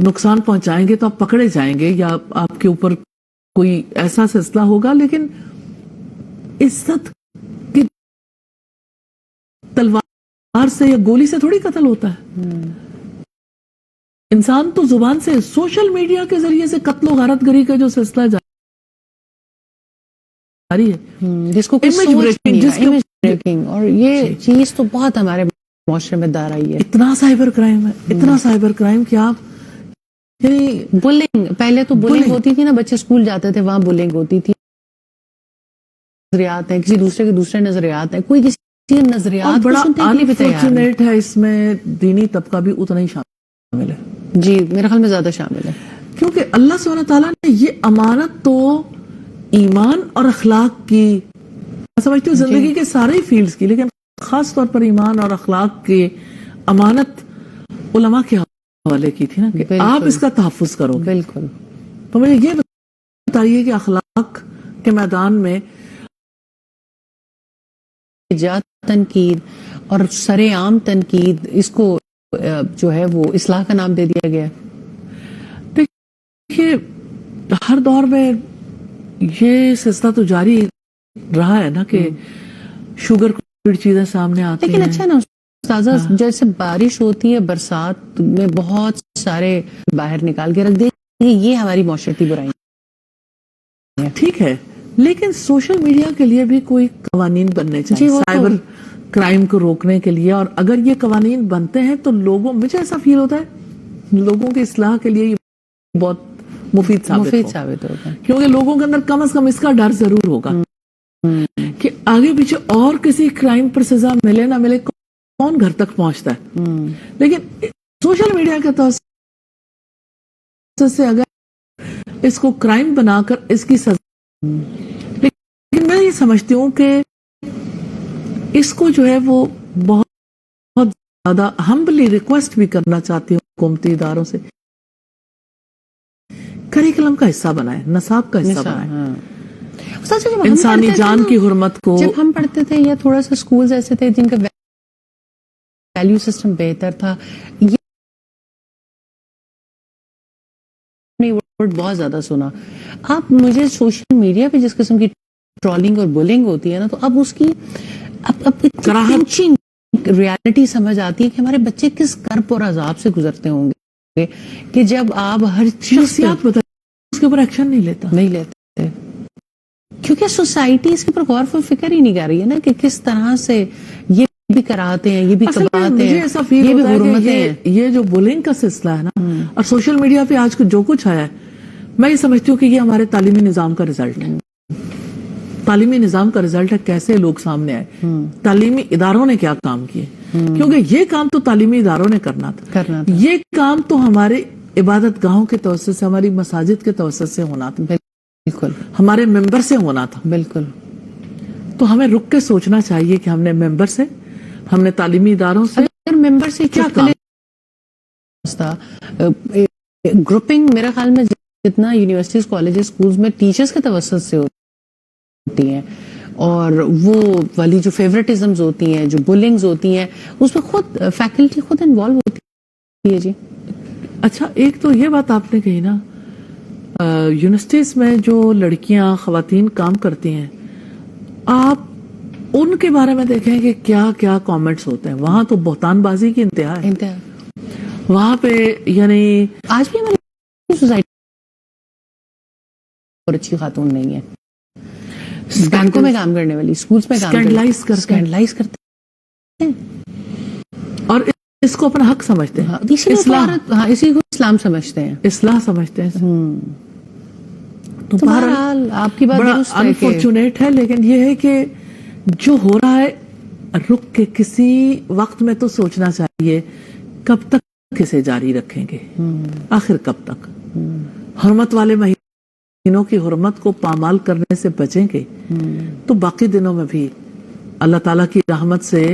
نقصان پہنچائیں گے تو آپ پکڑے جائیں گے یا آپ کے اوپر کوئی ایسا سلسلہ ہوگا. لیکن عزت کی تلوار سے یا گولی سے تھوڑی قتل ہوتا ہے. انسان تو زبان سے, سوشل میڈیا کے ذریعے سے قتل و غارت گری کا جو سلسلہ جاری ہے, جس کو اور یہ چیز تو بہت ہمارے معاشرے میں دار آئی ہے. اتنا سائبر کرائم ہے, اتنا سائبر کرائم کہ آپ یعنی بلنگ, پہلے تو بلنگ ہوتی تھی نا, بچے اسکول جاتے تھے وہاں بلنگ ہوتی تھی. نظریات ہیں کسی دوسرے کے دوسرے نظریات ہیں, کوئی کسی نظریات بڑا انفارچونیٹ ہے اس میں دینی طبقہ بھی اتنا ہی شامل ہے. جی میرے خیال میں زیادہ شامل ہے, کیونکہ اللہ سبحانہ تعالیٰ نے یہ امانت تو ایمان اور اخلاق کی, میں سمجھتی ہوں زندگی کے سارے ہی فیلڈز کی, لیکن خاص طور پر ایمان اور اخلاق کی امانت علماء کے حوالے کی تھی نا کہ آپ اس کا تحفظ کرو. بالکل. تو مجھے یہ بتائیے کہ اخلاق کے میدان میں تنقید اور سر عام تنقید, اس کو جو ہے وہ اصلاح کا نام دے دیا گیا. دیکھیے ہر دور میں یہ سلسلہ تو جاری رہا ہے نا کہ شوگر کوٹڈ چیزیں سامنے آتی ہیں. لیکن اچھا نا استاذہ, جیسے بارش ہوتی ہے برسات میں بہت سارے باہر نکال کے رکھ دیں, یہ ہماری معاشرتی برائی ہے. ٹھیک ہے, لیکن سوشل میڈیا کے لیے بھی کوئی قوانین بننے چاہیے سائبر کرائم کو روکنے کے لیے. اور اگر یہ قوانین بنتے ہیں تو لوگوں, مجھے ایسا فیل ہوتا ہے لوگوں کی اصلاح کے لیے یہ بہت مفید ثابت ہوگا, کیونکہ لوگوں کے اندر کم از کم اس کا ڈر ضرور ہوگا کہ آگے پیچھے اور کسی کرائم پر سزا ملے نہ ملے کون گھر تک پہنچتا ہے. لیکن سوشل میڈیا کے توسط سے اگر اس کو کرائم بنا کر اس کی سزا, لیکن میں یہ سمجھتی ہوں کہ اس کو جو ہے وہ بہت زیادہ ہمبلی ریکویسٹ بھی کرنا چاہتی ہوں حکومتی اداروں سے, کریکلم کا حصہ بنائے, نصاب کا حصہ بنائے. انسانی جان کی حرمت کو, جب ہم پڑھتے تھے یا تھوڑا سا سکولز ایسے تھے جن کا ویلیو سسٹم بہتر تھا, یہ بہت زیادہ سنا. آپ مجھے سوشل میڈیا پہ جس قسم کی ٹرولنگ اور بلنگ ہوتی ہے نا, تو اب اس کی ریالٹی سمجھ آتی ہے کہ ہمارے بچے کس کرب اور عذاب سے گزرتے ہوں گے کہ جب آپ ہر شخصیات اس کے اوپر ایکشن نہیں لیتے, کیونکہ سوسائٹی اس کے اوپر غور و فکر ہی نہیں کر رہی ہے نا کہ کس طرح سے یہ بھی کراتے ہیں, یہ بھی کباتے ہیں, ایسا فیل ہوتا ہے کہ یہ جو بلنگ کا سلسلہ ہے نا اور سوشل میڈیا پہ آج جو کچھ آیا ہے, میں یہ سمجھتی ہوں کہ یہ ہمارے تعلیمی نظام کا رزلٹ ہے. تعلیمی نظام کا رزلٹ ہے کیسے لوگ سامنے آئے, تعلیمی اداروں نے کیا کام کیے, کیونکہ یہ کام تو تعلیمی اداروں نے کرنا تھا. یہ کام تو ہمارے عبادت گاہوں کے توسط سے, ہماری مساجد کے توسط سے ہونا تھا, بالکل ہمارے ممبر سے ہونا تھا. بالکل. تو ہمیں رک کے سوچنا چاہیے کہ ہم نے ممبر سے, ہم نے تعلیمی اداروں سے, ممبر سے کیا کام تھا. گروپنگ میرا خیال میں جتنا یونیورسٹیز کالجز سکولز میں ٹیچرز کے توسط سے ہوتی ہیں, اور وہ والی جو فیوریٹزمز ہوتی ہیں, جو بلنگز ہوتی ہیں, اس میں خود فیکلٹی خود انوالو ہوتی ہے. جی اچھا, ایک تو یہ بات آپ نے کہی نا یونیورسٹیز میں جو لڑکیاں خواتین کام کرتی ہیں آپ ان کے بارے میں دیکھیں کہ کیا کیا کامنٹس ہوتے ہیں. وہاں تو بہتان بازی کی انتہا ہے. وہاں پہ یعنی آج بھی ہماری سوسائٹی اور اچھی خاتون نہیں ہے. بینکوں میں کام کرنے والی، اسکولز میں اسکینڈلائز کرتے ہیں اور اس کو اپنا حق سمجھتے ہیں. اسی کو اسلام سمجھتے ہیں، اصلاح سمجھتے ہیں. تو بہرحال آپ کی بات بڑا درست ہے کہ انفارچونیٹ ہے، لیکن یہ ہے کہ جو ہو رہا ہے رک کے کسی وقت میں تو سوچنا چاہیے کب تک اسے جاری رکھیں گے، آخر کب تک. حرمت والے مہینوں کی حرمت کو پامال کرنے سے بچیں گے تو باقی دنوں میں بھی اللہ تعالیٰ کی رحمت سے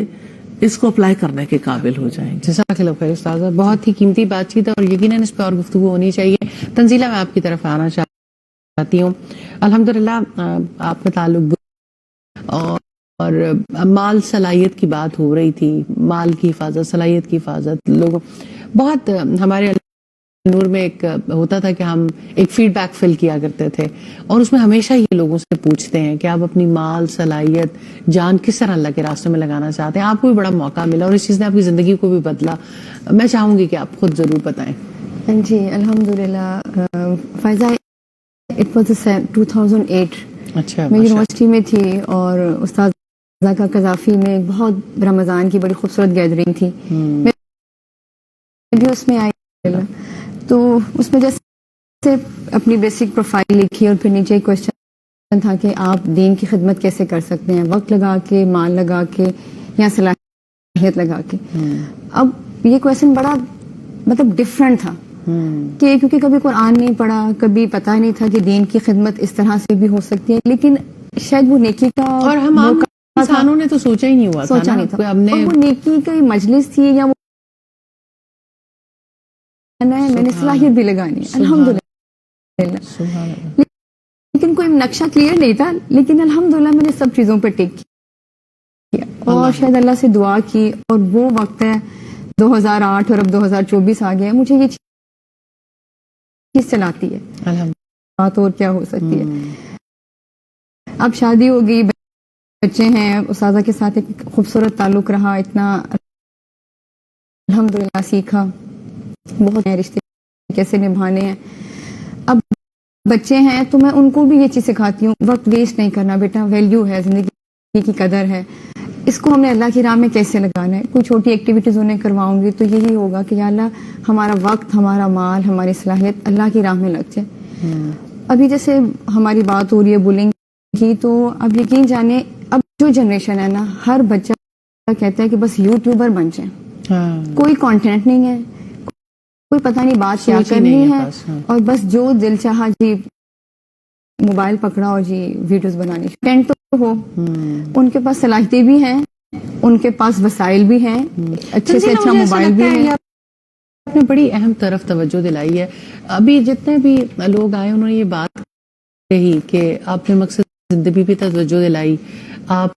اس کو اپلائی کرنے کے قابل ہو جائیں گے. جزاک اللہ خیر استاذہ، بہت ہی قیمتی بات چیت ہے اور یقیناً اس پہ اور گفتگو ہونی چاہیے. تنزیلہ میں آپ کی طرف آنا چاہتی ہوں. الحمدللہ آپ کا تعلق اور مال صلاحیت کی بات ہو رہی تھی، مال کی حفاظت، صلاحیت کی حفاظت. لوگ بہت ہمارے نور میں ایک ہوتا تھا کہ ہم ایک فیڈ بیک فل کیا کرتے تھے اور اس میں ہمیشہ یہ لوگوں سے پوچھتے ہیں کہ آپ اپنی مال، صلاحیت، جان کس طرح اللہ کے راستے میں لگانا چاہتے ہیں. آپ کو بھی بڑا موقع ملا اور اس چیز نے آپ کی زندگی کو بھی بدلا. میں چاہوں گی کہ آپ خود ضرور بتائیں. جی الحمدللہ. Faiza it was 2008. اچھا، میں یونیورسٹی میں تھی اور استاذہ کا قذافی میں ایک بہت رمضان کی بڑی خوبصورت گیدرنگ تھی. میں بھی اس میں آئی تو اس میں جیسے اپنی بیسک پروفائل لکھی اور پھر نیچے کوشچن تھا کہ آپ دین کی خدمت کیسے کر سکتے ہیں، وقت لگا کے، مال لگا کے یا صلاحیت لگا کے. اب یہ کوشچن بڑا مطلب ڈفرنٹ تھا کہ کیونکہ کبھی قرآن نہیں پڑھا، کبھی پتہ نہیں تھا کہ دین کی خدمت اس طرح سے بھی ہو سکتی ہے، لیکن شاید وہ نیکی کا اور ہم عام انسانوں نے تو سوچا ہی نہیں ہوا تھا، سوچا نہیں تھا. ہم نے اور وہ نیکی کی مجلس تھی یا وہ میں نے صلاحیت بھی لگانی ہے الحمدللہ. لیکن کوئی نقشہ کلیئر نہیں تھا، لیکن الحمدللہ میں نے سب چیزوں پہ ٹک کیا اور شاید اللہ سے دعا کی. اور وہ وقت ہے 2008 اور اب 2024 آ گیا. مجھے یہ چیز چلاتی ہے، بات اور کیا ہو سکتی ہے. اب شادی ہو گئی، بچے ہیں، استاذہ کے ساتھ ایک خوبصورت تعلق رہا، اتنا الحمدللہ سیکھا بہت نئے رشتے کیسے نبھانے ہیں. اب بچے ہیں تو میں ان کو بھی یہ چیز سکھاتی ہوں، وقت ویسٹ نہیں کرنا بیٹا، ویلیو ہے، زندگی کی قدر ہے، اس کو ہم نے اللہ کی راہ میں کیسے لگانا ہے. کوئی چھوٹی ایکٹیویٹیز انہیں کرواؤں گی تو یہی ہوگا کہ یا اللہ ہمارا وقت، ہمارا مال، ہماری صلاحیت اللہ کی راہ میں لگ جائے. ابھی جیسے ہماری بات ہو رہی ہے بولنگ کی، تو اب یقین جانے اب جو جنریشن ہے نا، ہر بچہ کہتا ہے کہ بس یوٹیوبر بن جائیں. کوئی کانٹینٹ نہیں ہے، کوئی پتہ نہیں بات کیا کرنی ہے، اور بس جو دل چاہا جی موبائل پکڑا اور جی ویڈیوز بنانی. ٹینٹ تو ہو، ان کے پاس صلاحیتیں بھی ہیں، ان کے پاس وسائل بھی ہیں، اچھے سے اچھا موبائل بھی ہے. آپ نے بڑی اہم طرف توجہ دلائی ہے. ابھی جتنے بھی لوگ آئے انہوں نے یہ بات کہی کہ آپ نے مقصد زندگی پہ توجہ دلائی، آپ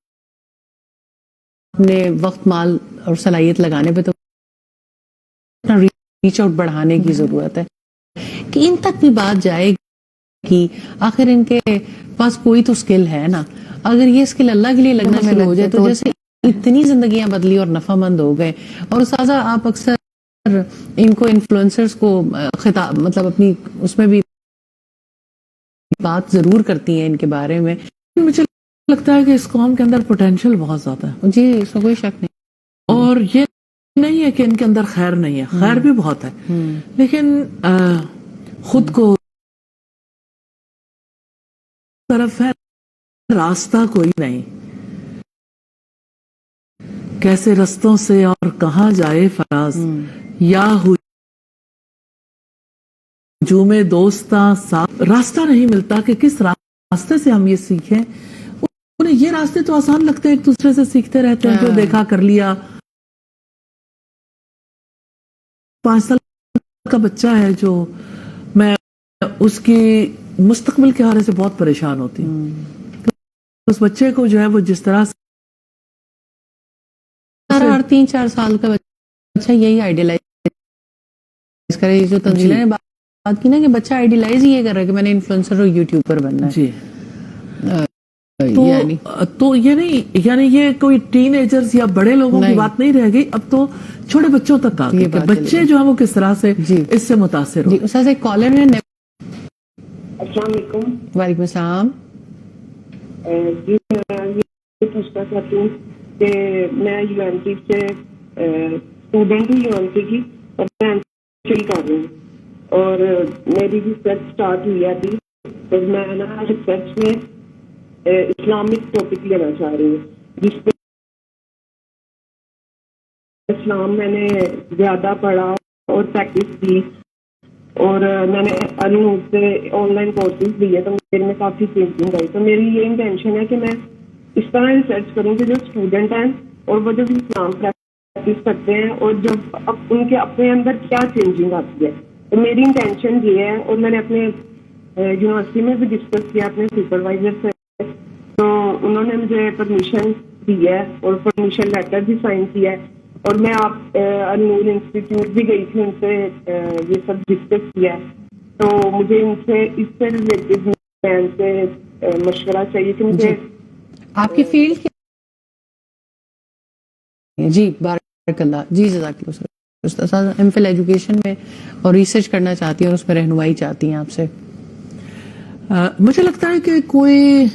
نے وقت، مال اور صلاحیت لگانے پہ تو ریچ آؤٹ بڑھانے کی ضرورت ہے کہ ان تک بھی بات جائے گی. آخر ان کے پاس کوئی تو سکل ہے نا. اگر یہ سکل اللہ کے لیے لگنا شروع ہو جائے تو جیسے اتنی زندگیاں بدلی اور نفع مند ہو گئے. اور استاذہ آپ اکثر ان کو انفلوئنسرز کو خطاب مطلب اپنی اس میں بھی بات ضرور کرتی ہیں ان کے بارے میں. مجھے لگتا ہے کہ اس قوم کے اندر پوٹینشیل بہت زیادہ ہے. جی اس میں کوئی شک نہیں. اور یہ نہیں ہے کہ ان کے اندر خیر نہیں ہے، خیر بھی بہت ہے، لیکن خود کو طرف ہے، راستہ کوئی نہیں. کیسے رستوں سے اور کہاں جائے فراز، یا ہجوم دوستاں ساتھ راستہ نہیں ملتا کہ کس راستے سے ہم یہ سیکھیں. انہیں یہ راستے تو آسان لگتے ہیں، ایک دوسرے سے سیکھتے رہتے ہیں، جو دیکھا کر لیا. 5 سال کا بچہ ہے جو میں اس کی مستقبل کے حوالے سے بہت پریشان ہوتی ہوں. اس بچے کو جو ہے وہ جس طرح سے 3-4 سال کا بچہ یہی آئیڈیلائز کرے جو تنزیلہ نے بات کی نا کہ بچہ آئیڈیلائز یہ کر رہا ہے کہ میں نے انفلوئنسر اور یوٹیوبر بننا ہے. جی یعنی تو یہ نہیں، یعنی یہ کوئی ٹین ایجرز یا بڑے لوگوں کی نہیں. بات نہیں رہ گئی، اب تو چھوٹے بچوں تک آ یہ گئی کہ بات بچے چلی. جو ہیں وہ کس طرح سے جی. اس سے متاثر جی ہو. استاذ ایک کالر ہے. السلام علیکم. وعلیکم السلام. جی میں یہ پوچھنا چاہتی ہوں کہ میں یو این سی سے اسٹوڈنٹ ہوں یو این سی کی، اور میں فل کر رہی ہوں اور میری ریسرچ اسٹارٹ ہوئی ہے ابھی. تو میں نا ریسرچ میں اسلامک ٹاپک لینا چاہ رہی ہوں جس پہ اسلام میں نے زیادہ پڑھا اور پریکٹس کی، اور میں نے انور سے آن لائن کورسز لیے تو میرے میں کافی چینجنگ آئی. تو میری یہ انٹینشن ہے کہ میں اس طرح ریسرچ کروں کہ جو اسٹوڈنٹ ہیں اور وہ جب اسلام پریکٹس کرتے ہیں اور جب ان کے اپنے اندر کیا چینجنگ آتی ہے. تو میری انٹینشن یہ ہے، اور میں نے اپنے یونیورسٹی میں بھی ڈسکس کیا اپنے سپروائزر سے، تو انہوں نے مجھے پرمیشن دی ہے اور پرمیشن لیٹر بھی سائن کیا ہے. اور میں آپ النور انسٹیٹیوٹ بھی گئی تھی، ان سے یہ سب ڈسکس کیا ہے. تو مجھے ان سے اس سے ریلیٹڈ ان سے مشورہ چاہیے کہ مجھے آپ کی فیلڈ کیا؟ جی بارک اللہ. جی جزاک اللہ. استاد ایم فل ایجوکیشن میں اور ریسرچ کرنا چاہتی ہیں اور اس میں رہنمائی چاہتی ہیں آپ سے. مجھے لگتا ہے کہ کوئی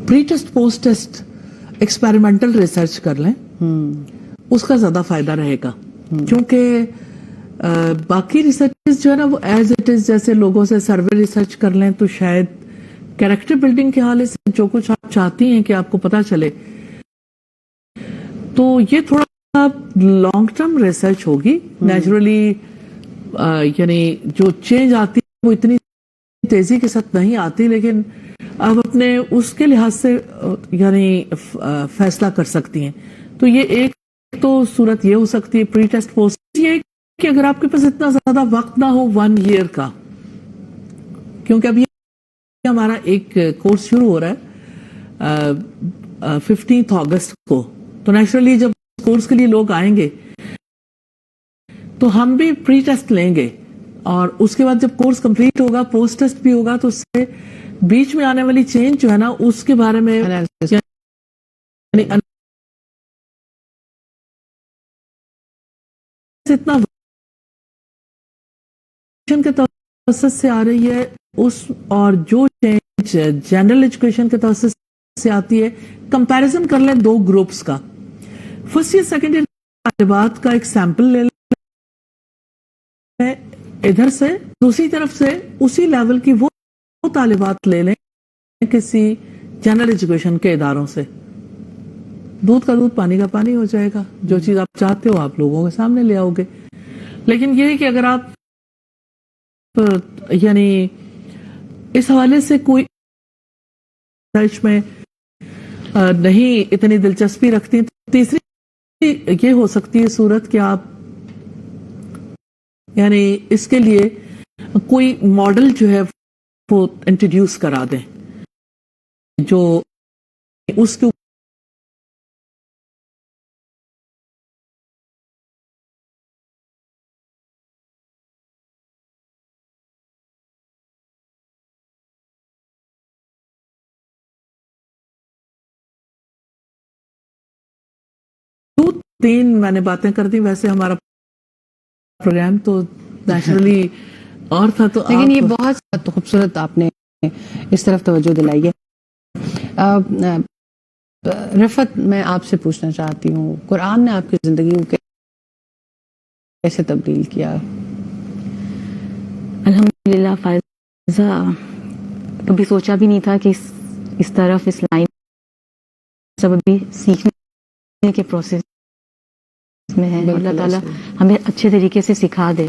pre test post test experimental research کر لیں، اس کا زیادہ فائدہ رہے گا. کیونکہ باقی ریسرچ جو ہے نا وہ ایز اٹ از، جیسے لوگوں سے سروے ریسرچ کر لیں تو شاید کیریکٹر بلڈنگ کے حوالے سے جو کچھ آپ چاہتی ہیں کہ آپ کو پتا چلے، تو یہ تھوڑا لانگ ٹرم ریسرچ ہوگی. نیچرلی یعنی جو چینج آتی ہے وہ اتنی تیزی کے ساتھ نہیں آتی، لیکن آپ اپنے اس کے لحاظ سے یعنی فیصلہ کر سکتی ہیں. تو یہ ایک تو صورت یہ ہو سکتی ہے پری ٹیسٹ پوسٹ، یہ کہ اگر آپ کے پاس اتنا زیادہ وقت نہ ہو 1 ایئر کا، کیونکہ ابھی ہمارا ایک کورس شروع ہو رہا ہے 15 اگست کو، تو نیچرلی جب کورس کے لیے لوگ آئیں گے تو ہم بھی پری ٹیسٹ لیں گے، اور اس کے بعد جب کورس کمپلیٹ ہوگا پوسٹ ٹیسٹ بھی ہوگا، تو اس سے بیچ میں آنے والی چینج جو ہے نا اس کے بارے میں یعنی اتنا کے توسط سے آ رہی ہے اس، اور جو چینج جنرل ایجوکیشن کے توسط سے آتی ہے. کمپیریزن کر لیں دو گروپس کا، فرسٹ ایئر سیکنڈ ایئر طالبات کا ایک سیمپل لے لیں ادھر سے، دوسری طرف سے اسی لیول کی وہ طالبات لے لیں کسی جنرل ایجوکیشن کے اداروں سے. دودھ کا دودھ پانی کا پانی ہو جائے گا. جو چیز آپ چاہتے ہو آپ لوگوں کے سامنے لے آؤ گے. لیکن یہ کہ اگر آپ یعنی اس حوالے سے کوئی ریسرچ میں نہیں اتنی دلچسپی رکھتی، تو تیسری یہ ہو سکتی ہے صورت کہ آپ یعنی اس کے لیے کوئی ماڈل جو ہے وہ انٹروڈیوس کرا دیں جو اس کے تین میں نے باتیں کر دی. ویسے ہمارا پروگرام تو نیچرلی اور تھا، تو لیکن یہ بہت خوبصورت آپ نے اس طرف توجہ دلائی ہے. رفعت میں آپ سے پوچھنا چاہتی ہوں، قرآن نے آپ کی زندگی کو کیسے تبدیل کیا؟ الحمدللہ فائزہ کبھی سوچا بھی نہیں تھا کہ اس طرف اس لائن سب ابھی سیکھنے کے پروسیس میں ہے. اللہ تعالیٰ ہمیں اچھے طریقے سے سکھا دے.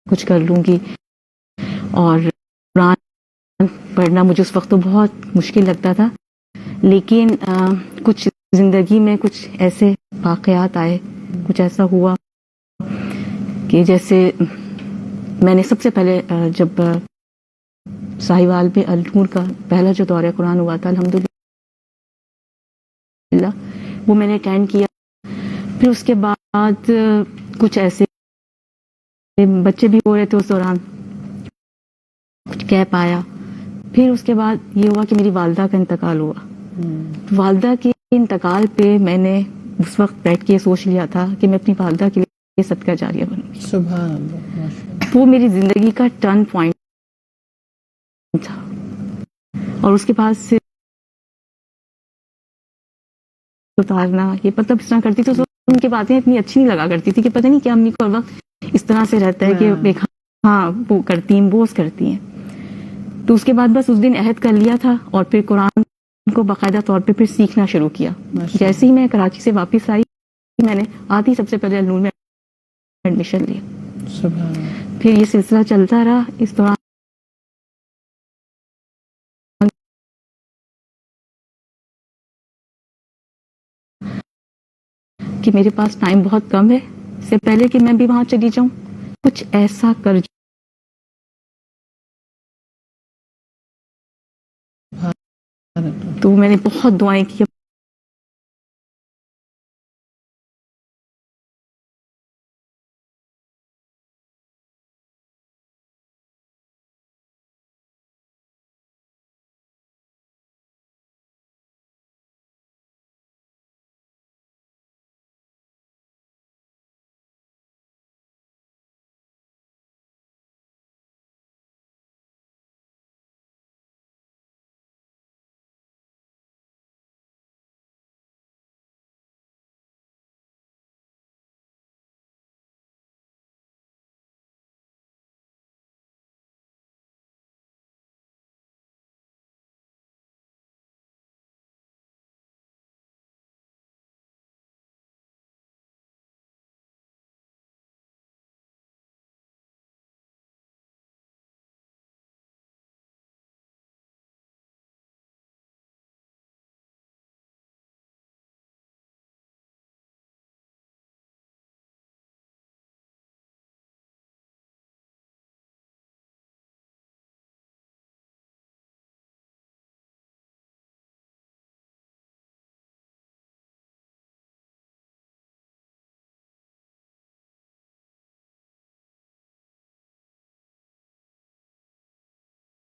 کچھ کر لوں گی. اور قرآن پڑھنا مجھے اس وقت تو بہت مشکل لگتا تھا، لیکن کچھ زندگی میں کچھ ایسے واقعات آئے، کچھ ایسا ہوا کہ جیسے میں نے سب سے پہلے جب ساہیوال میں النور کا پہلا جو دورہ قرآن ہوا تھا، الحمدللہ الحمدللہ وہ میں نے اٹینڈ کیا. پھر اس کے بعد کچھ ایسے بچے بھی ہو رہے تھے اس دوران, کچھ کہہ پایا. پھر اس کے بعد یہ ہوا کہ میری والدہ کا انتقال ہوا. والدہ کے انتقال پہ میں نے اس وقت بیٹھ کے سوچ لیا تھا کہ میں اپنی والدہ کے لیے صدقہ جاریہ بنوں گی. سبحان اللہ, ماشاءاللہ. وہ میری زندگی کا ٹرن پوائنٹ تھا. اور اس کے بعد سے اتارنا یہ مطلب اس طرح کرتی تھی, تو ان کی باتیں اتنی اچھی نہیں لگا کرتی تھی کہ پتہ نہیں کیا امی کو ہر وقت اس طرح سے رہتا ہے کہ دیکھا ہاں وہ کرتی ہیں, بوس کرتی ہیں. تو اس کے بعد بس اس دن عہد کر لیا تھا اور پھر قرآن کو باقاعدہ طور پہ پھر سیکھنا شروع کیا. جیسے ہی میں کراچی سے واپس آئی میں نے آتی سب سے پہلے النور میں ایڈمیشن لیا. سبحان اللہ. پھر یہ سلسلہ چلتا رہا. اس دوران کہ میرے پاس ٹائم بہت کم ہے, اس سے پہلے کہ میں بھی وہاں چلی جاؤں کچھ ایسا کر تو میں نے بہت دعائیں کی.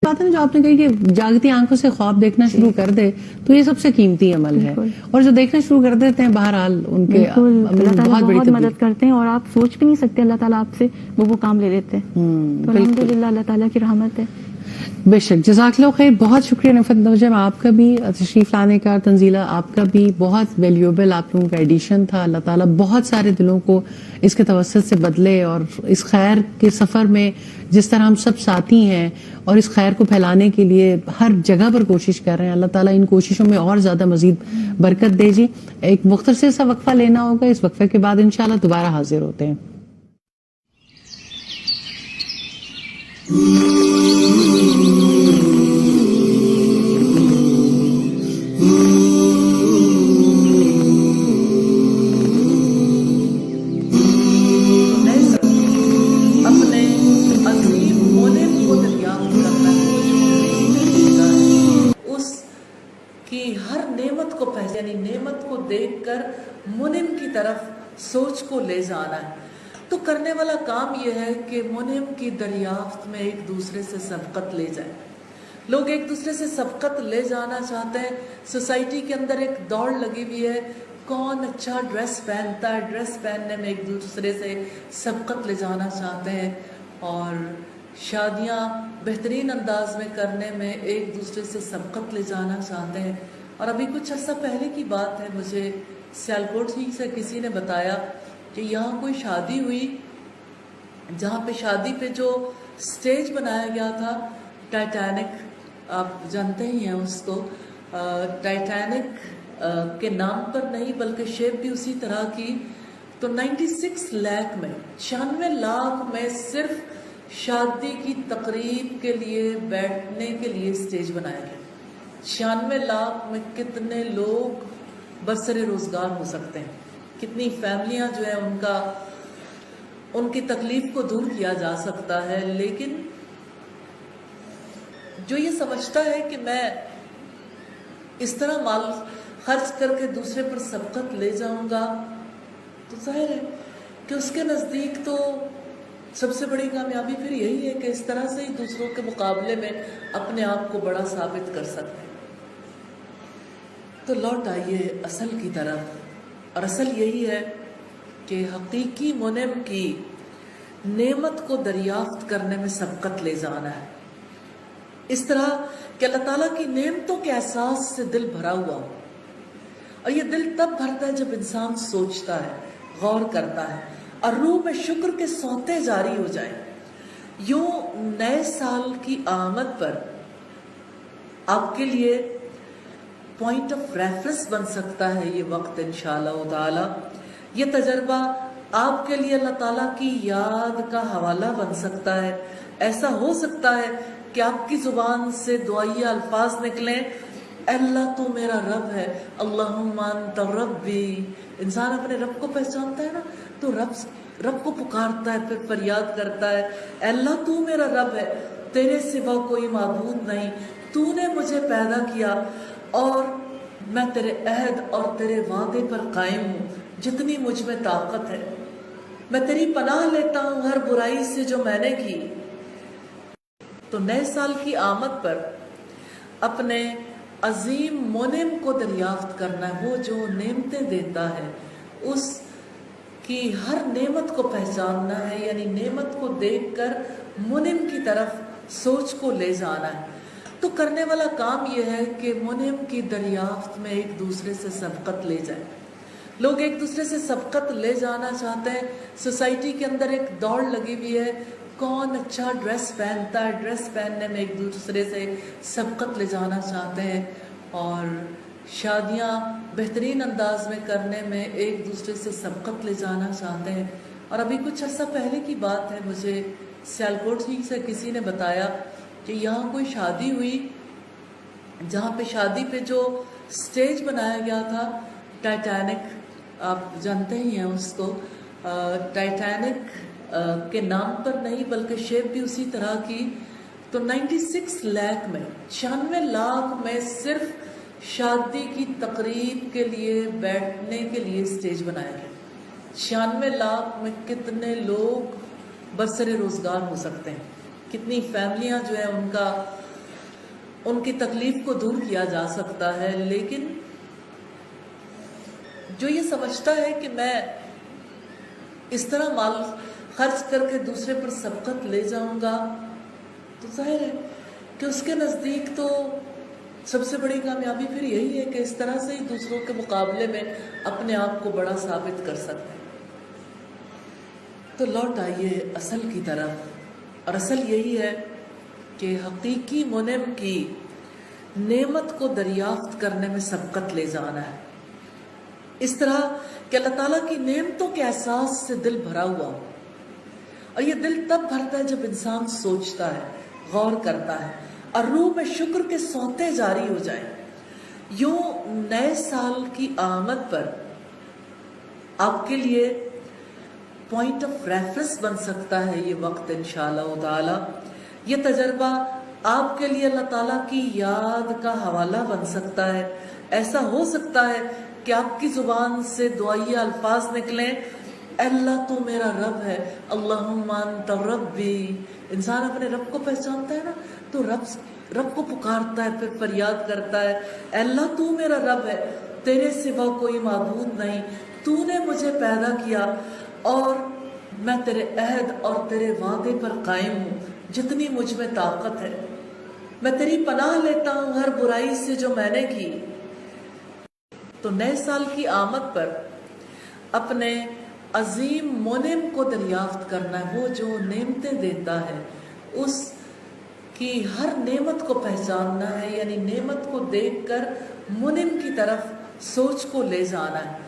بات ہے نا جو آپ نے کہی کہ جاگتی آنکھوں سے خواب دیکھنا شروع کر دے تو یہ سب سے قیمتی عمل ہے. اور جو دیکھنا شروع کر دیتے ہیں بہرحال ان کے اللہ تعالیٰ بہت بڑی بہت تبدیلی. مدد کرتے ہیں اور آپ سوچ بھی نہیں سکتے اللہ تعالیٰ آپ سے وہ کام لے لیتے ہیں. تو الحمدللہ اللہ تعالیٰ کی رحمت ہے. بے شک. جزاک اللہ خیر. بہت شکریہ نفت نجم آپ کا بھی تشریف لانے کا. تنزیلہ آپ کا بھی بہت ویلیوبل آپ لوگوں کا ایڈیشن تھا. اللہ تعالیٰ بہت سارے دلوں کو اس کے توسط سے بدلے اور اس خیر کے سفر میں جس طرح ہم سب ساتھی ہیں اور اس خیر کو پھیلانے کے لیے ہر جگہ پر کوشش کر رہے ہیں, اللہ تعالیٰ ان کوششوں میں اور زیادہ مزید برکت دے. جی ایک مختصر سا وقفہ لینا ہوگا, اس وقفے کے بعد انشاءاللہ دوبارہ حاضر ہوتے ہیں. یعنی نعمت کو دیکھ کر منعم کی طرف سوچ کو لے جانا ہے. تو کرنے والا کام یہ ہے کہ منعم کی دریافت میں ایک دوسرے سے سبقت لے جائیں. لوگ ایک دوسرے سے سبقت لے جانا چاہتے ہیں. سوسائٹی کے اندر ایک دوڑ لگی ہوئی ہے, کون اچھا ڈریس پہنتا ہے, ڈریس پہننے میں ایک دوسرے سے سبقت لے جانا چاہتے ہیں, اور شادیاں بہترین انداز میں کرنے میں ایک دوسرے سے سبقت لے جانا چاہتے ہیں. اور ابھی کچھ عرصہ پہلے کی بات ہے, مجھے سیالکوٹ ہی سے کسی نے بتایا کہ یہاں کوئی شادی ہوئی جہاں پہ شادی پہ جو سٹیج بنایا گیا تھا ٹائٹینک, آپ جانتے ہی ہیں اس کو, ٹائٹینک کے نام پر نہیں بلکہ شیپ بھی اسی طرح کی. تو 96 لاکھ میں 96 لاکھ میں صرف شادی کی تقریب کے لیے بیٹھنے کے لیے سٹیج بنایا گیا. 96 لاکھ میں کتنے لوگ برسر روزگار ہو سکتے ہیں, کتنی فیملیاں جو ہیں ان کی تکلیف کو دور کیا جا سکتا ہے. لیکن جو یہ سمجھتا ہے کہ میں اس طرح مال خرچ کر کے دوسرے پر سبقت لے جاؤں گا تو ظاہر ہے کہ اس کے نزدیک تو سب سے بڑی کامیابی پھر یہی ہے کہ اس طرح سے ہی دوسروں کے مقابلے میں اپنے آپ کو بڑا ثابت کر سکتے ہیں۔ تو لوٹ آئیے اصل کی طرف، اور اصل یہی ہے کہ حقیقی منعم کی نعمت کو دریافت کرنے میں سبقت لے جانا ہے، اس طرح کہ اللہ تعالیٰ کی نعمتوں کے احساس سے دل بھرا ہوا ہو۔ اور یہ دل تب بھرتا ہے جب انسان سوچتا ہے، غور کرتا ہے، اور روح میں شکر کے سوتے جاری ہو جائیں۔ یوں نئے سال کی آمد پر آپ کے لیے پوائنٹ آف ریفرنس بن سکتا ہے یہ وقت انشاءاللہ تعالی۔ یہ تجربہ آپ کے لیے اللہ تعالیٰ کی یاد کا حوالہ بن سکتا ہے۔ ایسا ہو سکتا ہے کہ آپ کی زبان سے دعائیہ الفاظ نکلیں، اے اللہ تو میرا رب ہے، اللہم انت ربی۔ انسان اپنے رب کو پہچانتا ہے نا تو رب کو پکارتا ہے، پھر فریاد کرتا ہے، اے اللہ تو میرا رب ہے، تیرے سوا کوئی معبود نہیں، تو نے مجھے پیدا کیا اور میں تیرے عہد اور تیرے وعدے پر قائم ہوں، جتنی مجھ میں طاقت ہے میں تیری پناہ لیتا ہوں ہر برائی سے جو میں نے کی۔ تو نئے سال کی آمد پر اپنے عظیم منعم کو دریافت کرنا ہے، وہ جو نعمتیں دیتا ہے اس کی ہر نعمت کو پہچاننا ہے، یعنی نعمت کو دیکھ کر منعم کی طرف سوچ کو لے جانا ہے۔ تو کرنے والا کام یہ ہے کہ منعم کی دریافت میں ایک دوسرے سے سبقت لے جائیں۔ لوگ ایک دوسرے سے سبقت لے جانا چاہتے ہیں۔ سوسائٹی کے اندر ایک دوڑ لگی ہوئی ہے، کون اچھا ڈریس پہنتا ہے، ڈریس پہننے میں ایک دوسرے سے سبقت لے جانا چاہتے ہیں، اور شادیاں بہترین انداز میں کرنے میں ایک دوسرے سے سبقت لے جانا چاہتے ہیں۔ اور ابھی کچھ عرصہ پہلے کی بات ہے، مجھے سیالکوٹ سے کسی نے بتایا کہ یہاں کوئی شادی ہوئی جہاں پہ شادی پہ جو سٹیج بنایا گیا تھا ٹائٹینک، آپ جانتے ہی ہیں اس کو، ٹائٹینک کے نام پر نہیں بلکہ شیپ بھی اسی طرح کی، تو 96 لاکھ میں 96 لاکھ میں صرف شادی کی تقریب کے لیے بیٹھنے کے لیے سٹیج بنایا گیا۔ 96 لاکھ میں کتنے لوگ برسر روزگار ہو سکتے ہیں، کتنی فیملیاں جو ہے ان کی تکلیف کو دور کیا جا سکتا ہے۔ لیکن جو یہ سمجھتا ہے کہ میں اس طرح مال خرچ کر کے دوسرے پر سبقت لے جاؤں گا تو ظاہر ہے کہ اس کے نزدیک تو سب سے بڑی کامیابی پھر یہی ہے کہ اس طرح سے ہی دوسروں کے مقابلے میں اپنے آپ کو بڑا ثابت کر سکتے ہیں۔ تو لوٹ آئیے اصل کی طرف، اور اصل یہی ہے کہ حقیقی منعم کی نعمت کو دریافت کرنے میں سبقت لے جانا ہے، اس طرح کہ اللہ تعالیٰ کی نعمتوں کے احساس سے دل بھرا ہوا ہو۔ اور یہ دل تب بھرتا ہے جب انسان سوچتا ہے، غور کرتا ہے، اور روح میں شکر کے سوتے جاری ہو جائیں۔ یوں نئے سال کی آمد پر آپ کے لیے پوائنٹ آف ریفرنس بن سکتا ہے یہ وقت انشاءاللہ تعالی۔ یہ تجربہ آپ کے لیے اللہ تعالیٰ کی یاد کا حوالہ بن سکتا ہے۔ ایسا ہو سکتا ہے کہ آپ کی زبان سے دعائیہ الفاظ نکلیں، اے اللہ تو میرا رب ہے، اللہم انت ربی۔ انسان اپنے رب کو پہچانتا ہے نا تو رب کو پکارتا ہے، پھر فریاد کرتا ہے، اے اللہ تو میرا رب ہے، تیرے سوا کوئی معبود نہیں، تو نے مجھے پیدا کیا اور میں تیرے عہد اور تیرے وعدے پر قائم ہوں، جتنی مجھ میں طاقت ہے میں تیری پناہ لیتا ہوں ہر برائی سے جو میں نے کی۔ تو نئے سال کی آمد پر اپنے عظیم منعم کو دریافت کرنا ہے، وہ جو نعمتیں دیتا ہے اس کی ہر نعمت کو پہچاننا ہے، یعنی نعمت کو دیکھ کر منعم کی طرف سوچ کو لے جانا ہے۔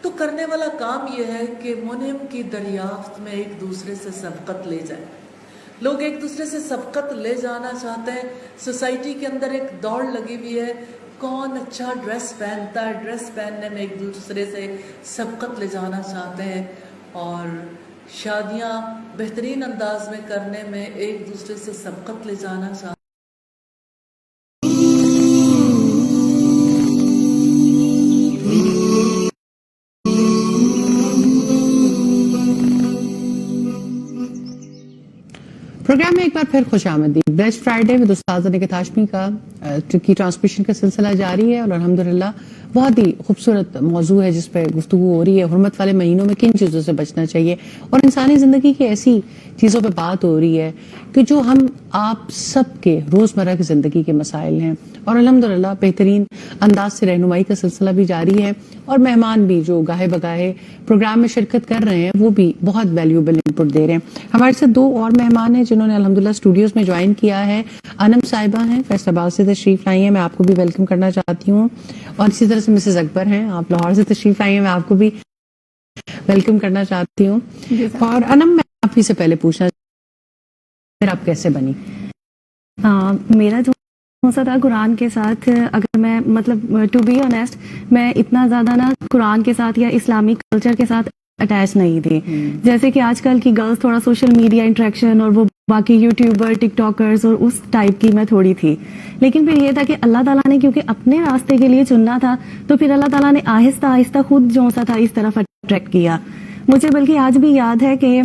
تو کرنے والا کام یہ ہے کہ منعم کی دریافت میں ایک دوسرے سے سبقت لے جائیں۔ لوگ ایک دوسرے سے سبقت لے جانا چاہتے ہیں۔ سوسائٹی کے اندر ایک دوڑ لگی ہوئی ہے، کون اچھا ڈریس پہنتا ہے، ڈریس پہننے میں ایک دوسرے سے سبقت لے جانا چاہتے ہیں، اور شادیاں بہترین انداز میں کرنے میں ایک دوسرے سے سبقت لے جانا چاہتے ہیں۔ پروگرام میں ایک بار پھر خوش آمدید. بلیسڈ فرائیڈے ود استاذہ نکہت ہاشمی کا کی ٹرانسمیشن کا سلسلہ جاری ہے اور الحمدللہ بہت ہی خوبصورت موضوع ہے جس پہ گفتگو ہو رہی ہے. حرمت والے مہینوں میں کن چیزوں سے بچنا چاہیے اور انسانی زندگی کی ایسی چیزوں پہ بات ہو رہی ہے کہ جو ہم آپ سب کے روزمرہ کی زندگی کے مسائل ہیں اور الحمدللہ بہترین انداز سے رہنمائی کا سلسلہ بھی جاری ہے اور مہمان بھی جو گاہے بگاہے پروگرام میں شرکت کر رہے ہیں وہ بھی بہت ویلیوبل انپٹ دے رہے ہیں. ہمارے ساتھ 2 اور مہمان ہیں جنہوں نے الحمدللہ اسٹوڈیوز میں جوائن کیا ہے. انم صاحبہ ہیں فیصل آباد سے تشریف لائی ہیں, میں آپ کو بھی ویلکم کرنا چاہتی ہوں, اور اسی طرح سے مسز اکبر ہیں, آپ لاہور سے تشریف لائی ہیں, میں آپ کو بھی ویلکم کرنا چاہتی ہوں. اور انم میں آپ ہی سے پہلے پوچھنا پھر آپ کیسے بنی؟ میرا جو سا تھا قرآن کے ساتھ, اگر میں مطلب ٹو بی آنیسٹ میں اتنا زیادہ نا قرآن کے ساتھ یا اسلامک کلچر کے ساتھ اٹیچ نہیں تھی. جیسے کہ آج کل کی گرلس تھوڑا سوشل میڈیا انٹریکشن اور وہ باقی یوٹیوبر ٹک ٹاکرز اور اس ٹائپ کی میں تھوڑی تھی. لیکن پھر یہ تھا کہ اللہ تعالیٰ نے کیونکہ اپنے راستے کے لیے چننا تھا تو پھر اللہ تعالیٰ نے آہستہ آہستہ خود جو سا تھا اس طرف اٹریکٹ کیا مجھے. بلکہ آج بھی یاد ہے کہ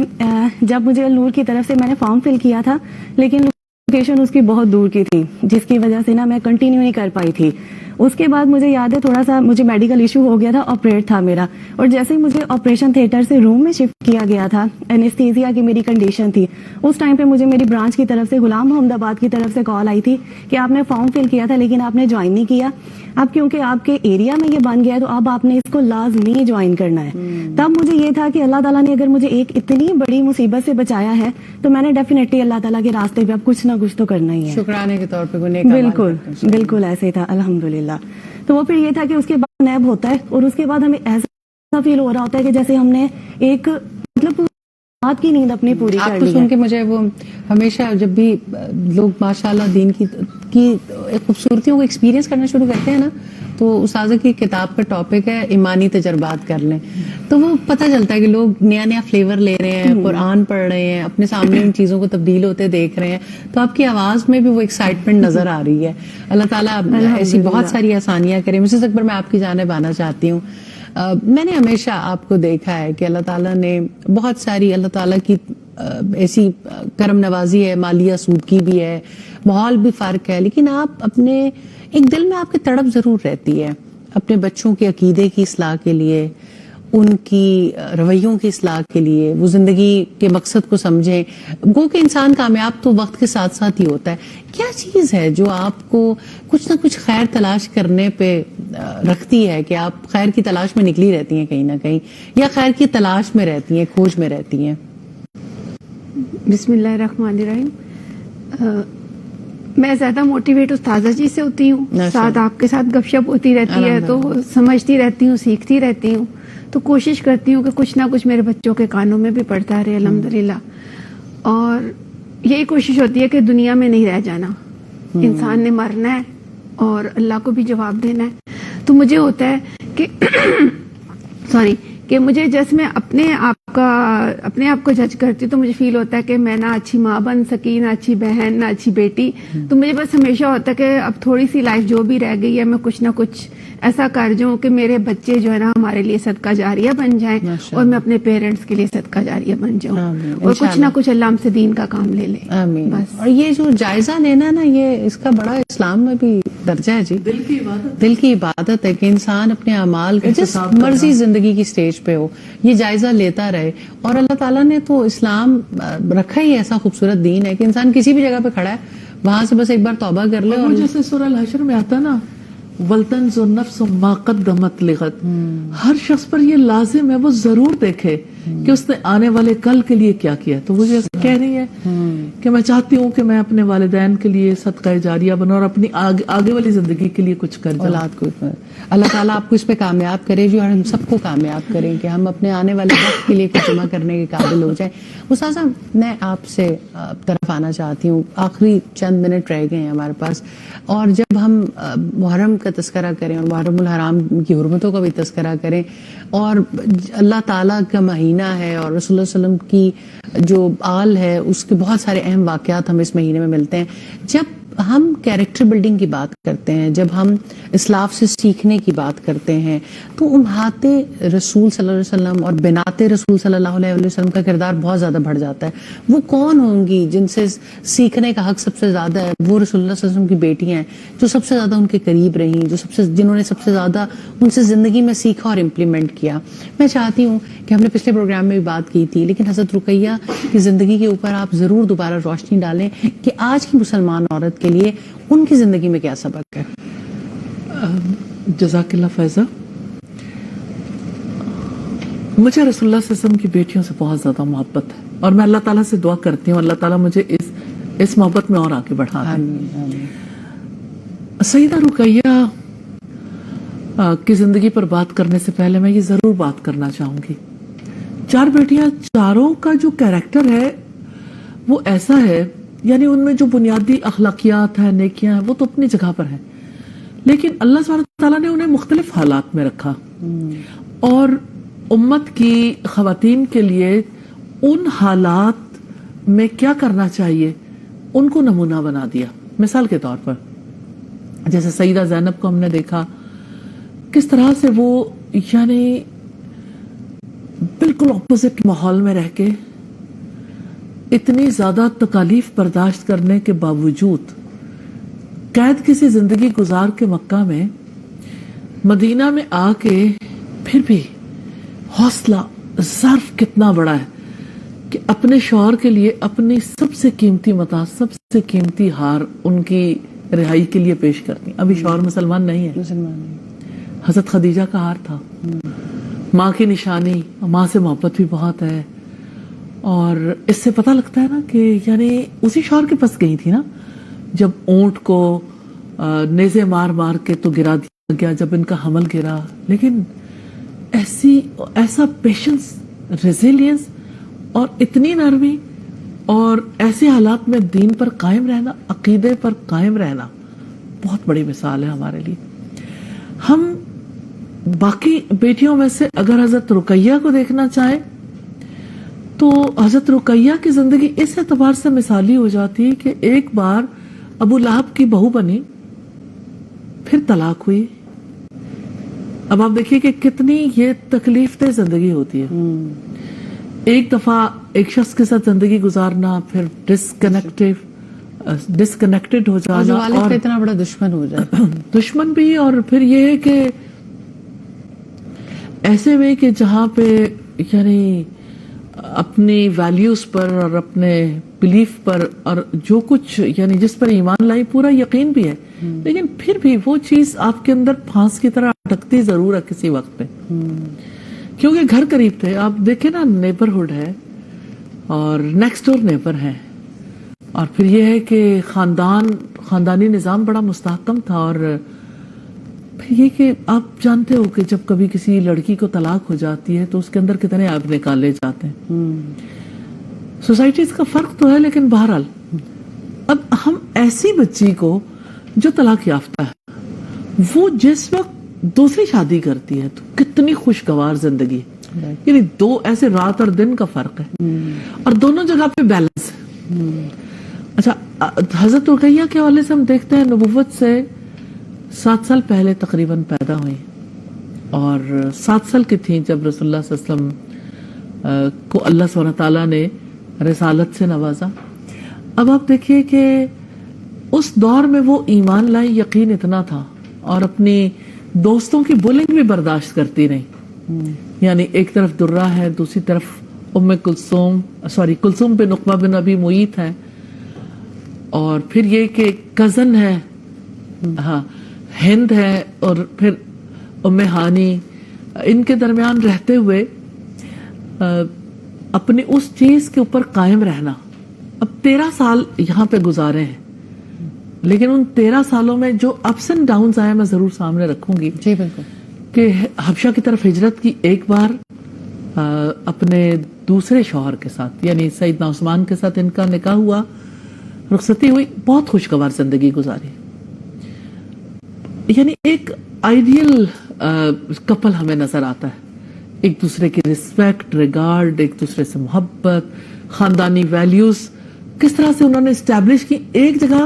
جب مجھے نور کی طرف سے میں نے فارم فل کیا تھا لیکن لوکیشن اس کی بہت دور کی تھی جس کی وجہ سے نا میں کنٹینیو نہیں کر پائی تھی. اس کے بعد مجھے یاد ہے تھوڑا سا مجھے میڈیکل ایشو ہو گیا تھا, آپریٹ تھا میرا, اور جیسے ہی مجھے آپریشن تھیٹر سے روم میں شفٹ کیا گیا تھا, اینستھیزیا کی میری کنڈیشن تھی, اس ٹائم پہ مجھے میری برانچ کی طرف سے غلام محمد آباد کی طرف سے کال آئی تھی کہ آپ نے فارم فل کیا تھا لیکن آپ نے جوائن نہیں کیا. اب کیونکہ آپ کے ایریا میں یہ بن گیا ہے تو اب آپ نے اس کو لازمی جوائن کرنا ہے. تب مجھے یہ تھا کہ اللہ تعالیٰ نے اگر مجھے ایک اتنی بڑی مصیبت سے بچایا ہے تو میں نے ڈیفینیٹلی اللہ تعالیٰ کے راستے پہ اب کچھ نہ کچھ تو کرنا ہی ہے. شکرانے کے طور پہ بالکل بالکل ایسے تھا الحمدللہ. تو وہ پھر یہ تھا کہ اس کے بعد نیب ہوتا ہے اور اس کے بعد ہمیں ایسا فیل ہو رہا ہوتا ہے کہ جیسے ہم نے ایک مطلب رات کی نیند اپنی پوری کر لی ہے. آپ کو سن کے مجھے وہ ہمیشہ جب بھی لوگ ماشاءاللہ دین کی خوبصورتیوں کو ایکسپیرینس کرنا شروع کرتے ہیں نا تو استاذہ کی کتاب کا ٹاپک ہے ایمانی تجربات کر لیں, تو وہ پتہ چلتا ہے کہ لوگ نیا نیا فلیور لے رہے ہیں, قرآن پڑھ رہے ہیں, اپنے سامنے ان چیزوں کو تبدیل ہوتے دیکھ رہے ہیں, تو آپ کی آواز میں بھی وہ ایکسائٹمنٹ نظر آ رہی ہے. اللہ تعالیٰ ایسی بہت ساری آسانیاں کرے. مسز اکبر میں آپ کی جانب آنا چاہتی ہوں. میں نے ہمیشہ آپ کو دیکھا ہے کہ اللہ تعالیٰ نے بہت ساری اللہ تعالیٰ کی ایسی کرم نوازی ہے, مالی آسودگی بھی ہے, ماحول بھی فرق ہے, لیکن آپ اپنے ایک دل میں آپ کی تڑپ ضرور رہتی ہے اپنے بچوں کے عقیدے کی اصلاح کے لیے, ان کی رویوں کی اصلاح کے لیے, وہ زندگی کے مقصد کو سمجھیں. گو کہ انسان کامیاب تو وقت کے ساتھ ساتھ ہی ہوتا ہے. کیا چیز ہے جو آپ کو کچھ نہ کچھ خیر تلاش کرنے پہ رکھتی ہے کہ آپ خیر کی تلاش میں نکلی رہتی ہیں کہیں نہ کہیں, یا خیر کی تلاش میں رہتی ہیں, کھوج میں رہتی ہیں؟ بسم اللہ الرحمن الرحیم. میں زیادہ موٹیویٹ استاذہ جی سے ہوتی ہوں, ساتھ آپ کے ساتھ گپ شپ ہوتی رہتی ہے تو سمجھتی رہتی ہوں, سیکھتی رہتی ہوں, تو کوشش کرتی ہوں کہ کچھ نہ کچھ میرے بچوں کے کانوں میں بھی پڑتا رہے الحمدللہ. اور یہی کوشش ہوتی ہے کہ دنیا میں نہیں رہ جانا, انسان نے مرنا ہے اور اللہ کو بھی جواب دینا ہے. تو مجھے ہوتا ہے کہ کہ مجھے جیسے میں اپنے آپ کو جج کرتی ہوں تو مجھے فیل ہوتا ہے کہ میں نہ اچھی ماں بن سکی, نہ اچھی بہن, نہ اچھی بیٹی. تو مجھے بس ہمیشہ ہوتا ہے کہ اب تھوڑی سی لائف جو بھی رہ گئی ہے میں کچھ نہ کچھ ایسا کر جاؤں کہ میرے بچے جو ہے نا ہمارے لیے صدقہ جاریہ بن جائیں اور میں اپنے پیرنٹس کے لیے صدقہ جاریہ بن جاؤں اور کچھ نہ کچھ اللہ ہم سے دین کا کام لے لے. بس. اور یہ جو جائزہ لینا نا, یہ اس کا بڑا اسلام میں بھی درجہ ہے جی. دل کی عبادت ہے کہ انسان اپنے اعمال کا جس مرضی زندگی کی سٹیج پہ ہو یہ جائزہ لیتا رہے. اور اللہ تعالیٰ نے تو اسلام رکھا ہی ایسا خوبصورت دین ہے کہ انسان کسی بھی جگہ پہ کھڑا ہے وہاں سے بس ایک بار توبہ کر لے. اور جیسے سورہ الحشر میں آتا نا وَلْتَنْظُرْ نَفْسٌ مَا قَدَّمَتْ لِغَدٍ, ہر شخص پر یہ لازم ہے وہ ضرور دیکھے کہ اس نے آنے والے کل کے لیے کیا کیا. تو وہ جیسے کہہ رہی ہے کہ میں چاہتی ہوں کہ میں اپنے والدین کے لیے صدقہ جاریہ بنوں اور اپنی آگے والی زندگی کے لیے کچھ کر جاؤں. اولاد کو اللہ تعالیٰ آپ کو اس پہ کامیاب کرے جو ہم سب کو کامیاب کریں کہ ہم اپنے آنے والے وقت کے لیے کچھ جمع کرنے کے قابل ہو جائیں. استاذہ میں آپ سے طرف آنا چاہتی ہوں, آخری چند منٹ رہ گئے ہیں ہمارے پاس, اور جب ہم محرم کا تذکرہ کریں اور محرم الحرام کی حرمتوں کا بھی تذکرہ کریں اور اللہ تعالیٰ کا مہینہ ہے اور رسول اللہ علیہ وسلم کی جو آل ہے اس کے بہت سارے اہم واقعات ہمیں اس مہینے میں ملتے ہیں, جب ہم کیریکٹر بلڈنگ کی بات کرتے ہیں، جب ہم اسلاف سے سیکھنے کی بات کرتے ہیں، تو امہات رسول صلی اللہ علیہ وسلم اور بنات رسول صلی اللہ علیہ وسلم کا کردار بہت زیادہ بڑھ جاتا ہے. وہ کون ہوں گی جن سے سیکھنے کا حق سب سے زیادہ ہے؟ وہ رسول اللہ صلی اللہ علیہ وسلم کی بیٹیاں ہیں جو سب سے زیادہ ان کے قریب رہیں، جنہوں نے سب سے زیادہ ان سے زندگی میں سیکھا اور امپلیمنٹ کیا. میں چاہتی ہوں کہ ہم نے پچھلے پروگرام میں بھی بات کی تھی، لیکن حضرت رقیہ کی زندگی کے اوپر آپ ضرور دوبارہ روشنی ڈالیں کہ آج کی مسلمان عورت کے لیے ان کی زندگی میں کیا سبق ہے. جزاک اللہ فیضہ. مجھے رسول اللہ صلی اللہ علیہ وسلم کی بیٹیوں سے بہت زیادہ محبت ہے، اور میں اللہ تعالیٰ سے دعا کرتی ہوں اللہ تعالیٰ مجھے اس محبت میں اور آگے بڑھا دے. سیدہ رقیہ کی زندگی پر بات کرنے سے پہلے میں یہ ضرور بات کرنا چاہوں گی، 4 بیٹیاں، چاروں کا جو کیریکٹر ہے وہ ایسا ہے، یعنی ان میں جو بنیادی اخلاقیات ہیں، نیکیاں ہیں، وہ تو اپنی جگہ پر ہیں، لیکن اللہ سبحانہ تعالیٰ نے انہیں مختلف حالات میں رکھا اور امت کی خواتین کے لیے ان حالات میں کیا کرنا چاہیے ان کو نمونہ بنا دیا. مثال کے طور پر جیسے سیدہ زینب کو ہم نے دیکھا کس طرح سے وہ یعنی بالکل اپوزٹ ماحول میں رہ کے اتنی زیادہ تکالیف برداشت کرنے کے باوجود قید کسی زندگی گزار کے مکہ میں مدینہ میں آ کے پھر بھی حوصلہ ظرف کتنا بڑا ہے کہ اپنے شوہر کے لیے اپنی سب سے قیمتی متاع، سب سے قیمتی ہار ان کی رہائی کے لیے پیش کرتی. ابھی شوہر مسلمان نہیں ہے، حضرت خدیجہ کا ہار تھا، ماں کی نشانی، ماں سے محبت بھی بہت ہے. اور اس سے پتہ لگتا ہے نا کہ یعنی اسی شوہر کے پاس گئی تھی نا جب اونٹ کو نیزے مار مار کے تو گرا دیا گیا، جب ان کا حمل گرا، لیکن ایسا پیشنس، ریزیلینس اور اتنی نرمی اور ایسے حالات میں دین پر قائم رہنا، عقیدے پر قائم رہنا بہت بڑی مثال ہے ہمارے لیے. ہم باقی بیٹیوں میں سے اگر حضرت رقیہ کو دیکھنا چاہیں تو حضرت رقیہ کی زندگی اس اعتبار سے مثالی ہو جاتی ہے کہ ایک بار ابو لہب کی بہو بنی، پھر طلاق ہوئی. اب آپ دیکھیے کہ کتنی یہ تکلیف دہ زندگی ہوتی ہے. ایک دفعہ ایک شخص کے ساتھ زندگی گزارنا، پھر ڈسکنیکٹڈ ہو جانا، اور اتنا بڑا دشمن ہو جائے، دشمن بھی، اور پھر یہ ہے کہ ایسے میں کہ جہاں پہ یعنی اپنی ویلیوز پر اور اپنے بلیف پر اور جو کچھ یعنی جس پر ایمان لائی پورا یقین بھی ہے، لیکن پھر بھی وہ چیز آپ کے اندر پھانس کی طرح اٹکتی ضرور ہے کسی وقت پہ، کیونکہ گھر قریب تھے. آپ دیکھیں نا، نیبرہڈ ہے اور نیکسٹ ڈور نیبر ہے، اور پھر یہ ہے کہ خاندانی نظام بڑا مستحکم تھا. اور پھر یہ کہ آپ جانتے ہو کہ جب کبھی کسی لڑکی کو طلاق ہو جاتی ہے تو اس کے اندر کتنے عیب نکالے جاتے ہیں. سوسائٹیز کا فرق تو ہے، لیکن بہرحال اب ہم ایسی بچی کو جو طلاق یافتہ ہے وہ جس وقت دوسری شادی کرتی ہے تو کتنی خوشگوار زندگی ہے. یعنی 2 ایسے رات اور دن کا فرق ہے اور دونوں جگہ پہ بیلنس ہے. اچھا، حضرت رقیہ کے حوالے سے ہم دیکھتے ہیں نبوت سے 7 سال پہلے تقریباً پیدا ہوئی اور 7 سال کی تھیں جب رسول اللہ صلی اللہ علیہ وسلم کو اللہ سبحانہ تعالیٰ نے رسالت سے نوازا. اب آپ دیکھیے کہ اس دور میں وہ ایمان لائی، یقین اتنا تھا، اور اپنی دوستوں کی بولنگ بھی برداشت کرتی نہیں. یعنی ایک طرف درہ ہے، دوسری طرف کلثوم بن عقبہ بن ابی معیط ہے، اور پھر یہ کہ کزن ہے، ہاں ہند ہے، اور پھر ام ہانی. ان کے درمیان رہتے ہوئے اپنی اس چیز کے اوپر قائم رہنا. اب 13 سال یہاں پہ گزارے ہیں، لیکن ان 13 سالوں میں جو اپس اینڈ ڈاؤنز آئے میں ضرور سامنے رکھوں گی. جی بالکل. کہ حبشہ کی طرف ہجرت کی ایک بار اپنے دوسرے شوہر کے ساتھ، یعنی سیدنا عثمان کے ساتھ ان کا نکاح ہوا، رخصتی ہوئی، بہت خوشگوار زندگی گزاری. یعنی ایک آئیڈیل کپل ہمیں نظر آتا ہے، ایک دوسرے کی ریسپیکٹ، ریگارڈ، ایک دوسرے سے محبت، خاندانی ویلیوز کس طرح سے انہوں نے اسٹیبلش کی. ایک جگہ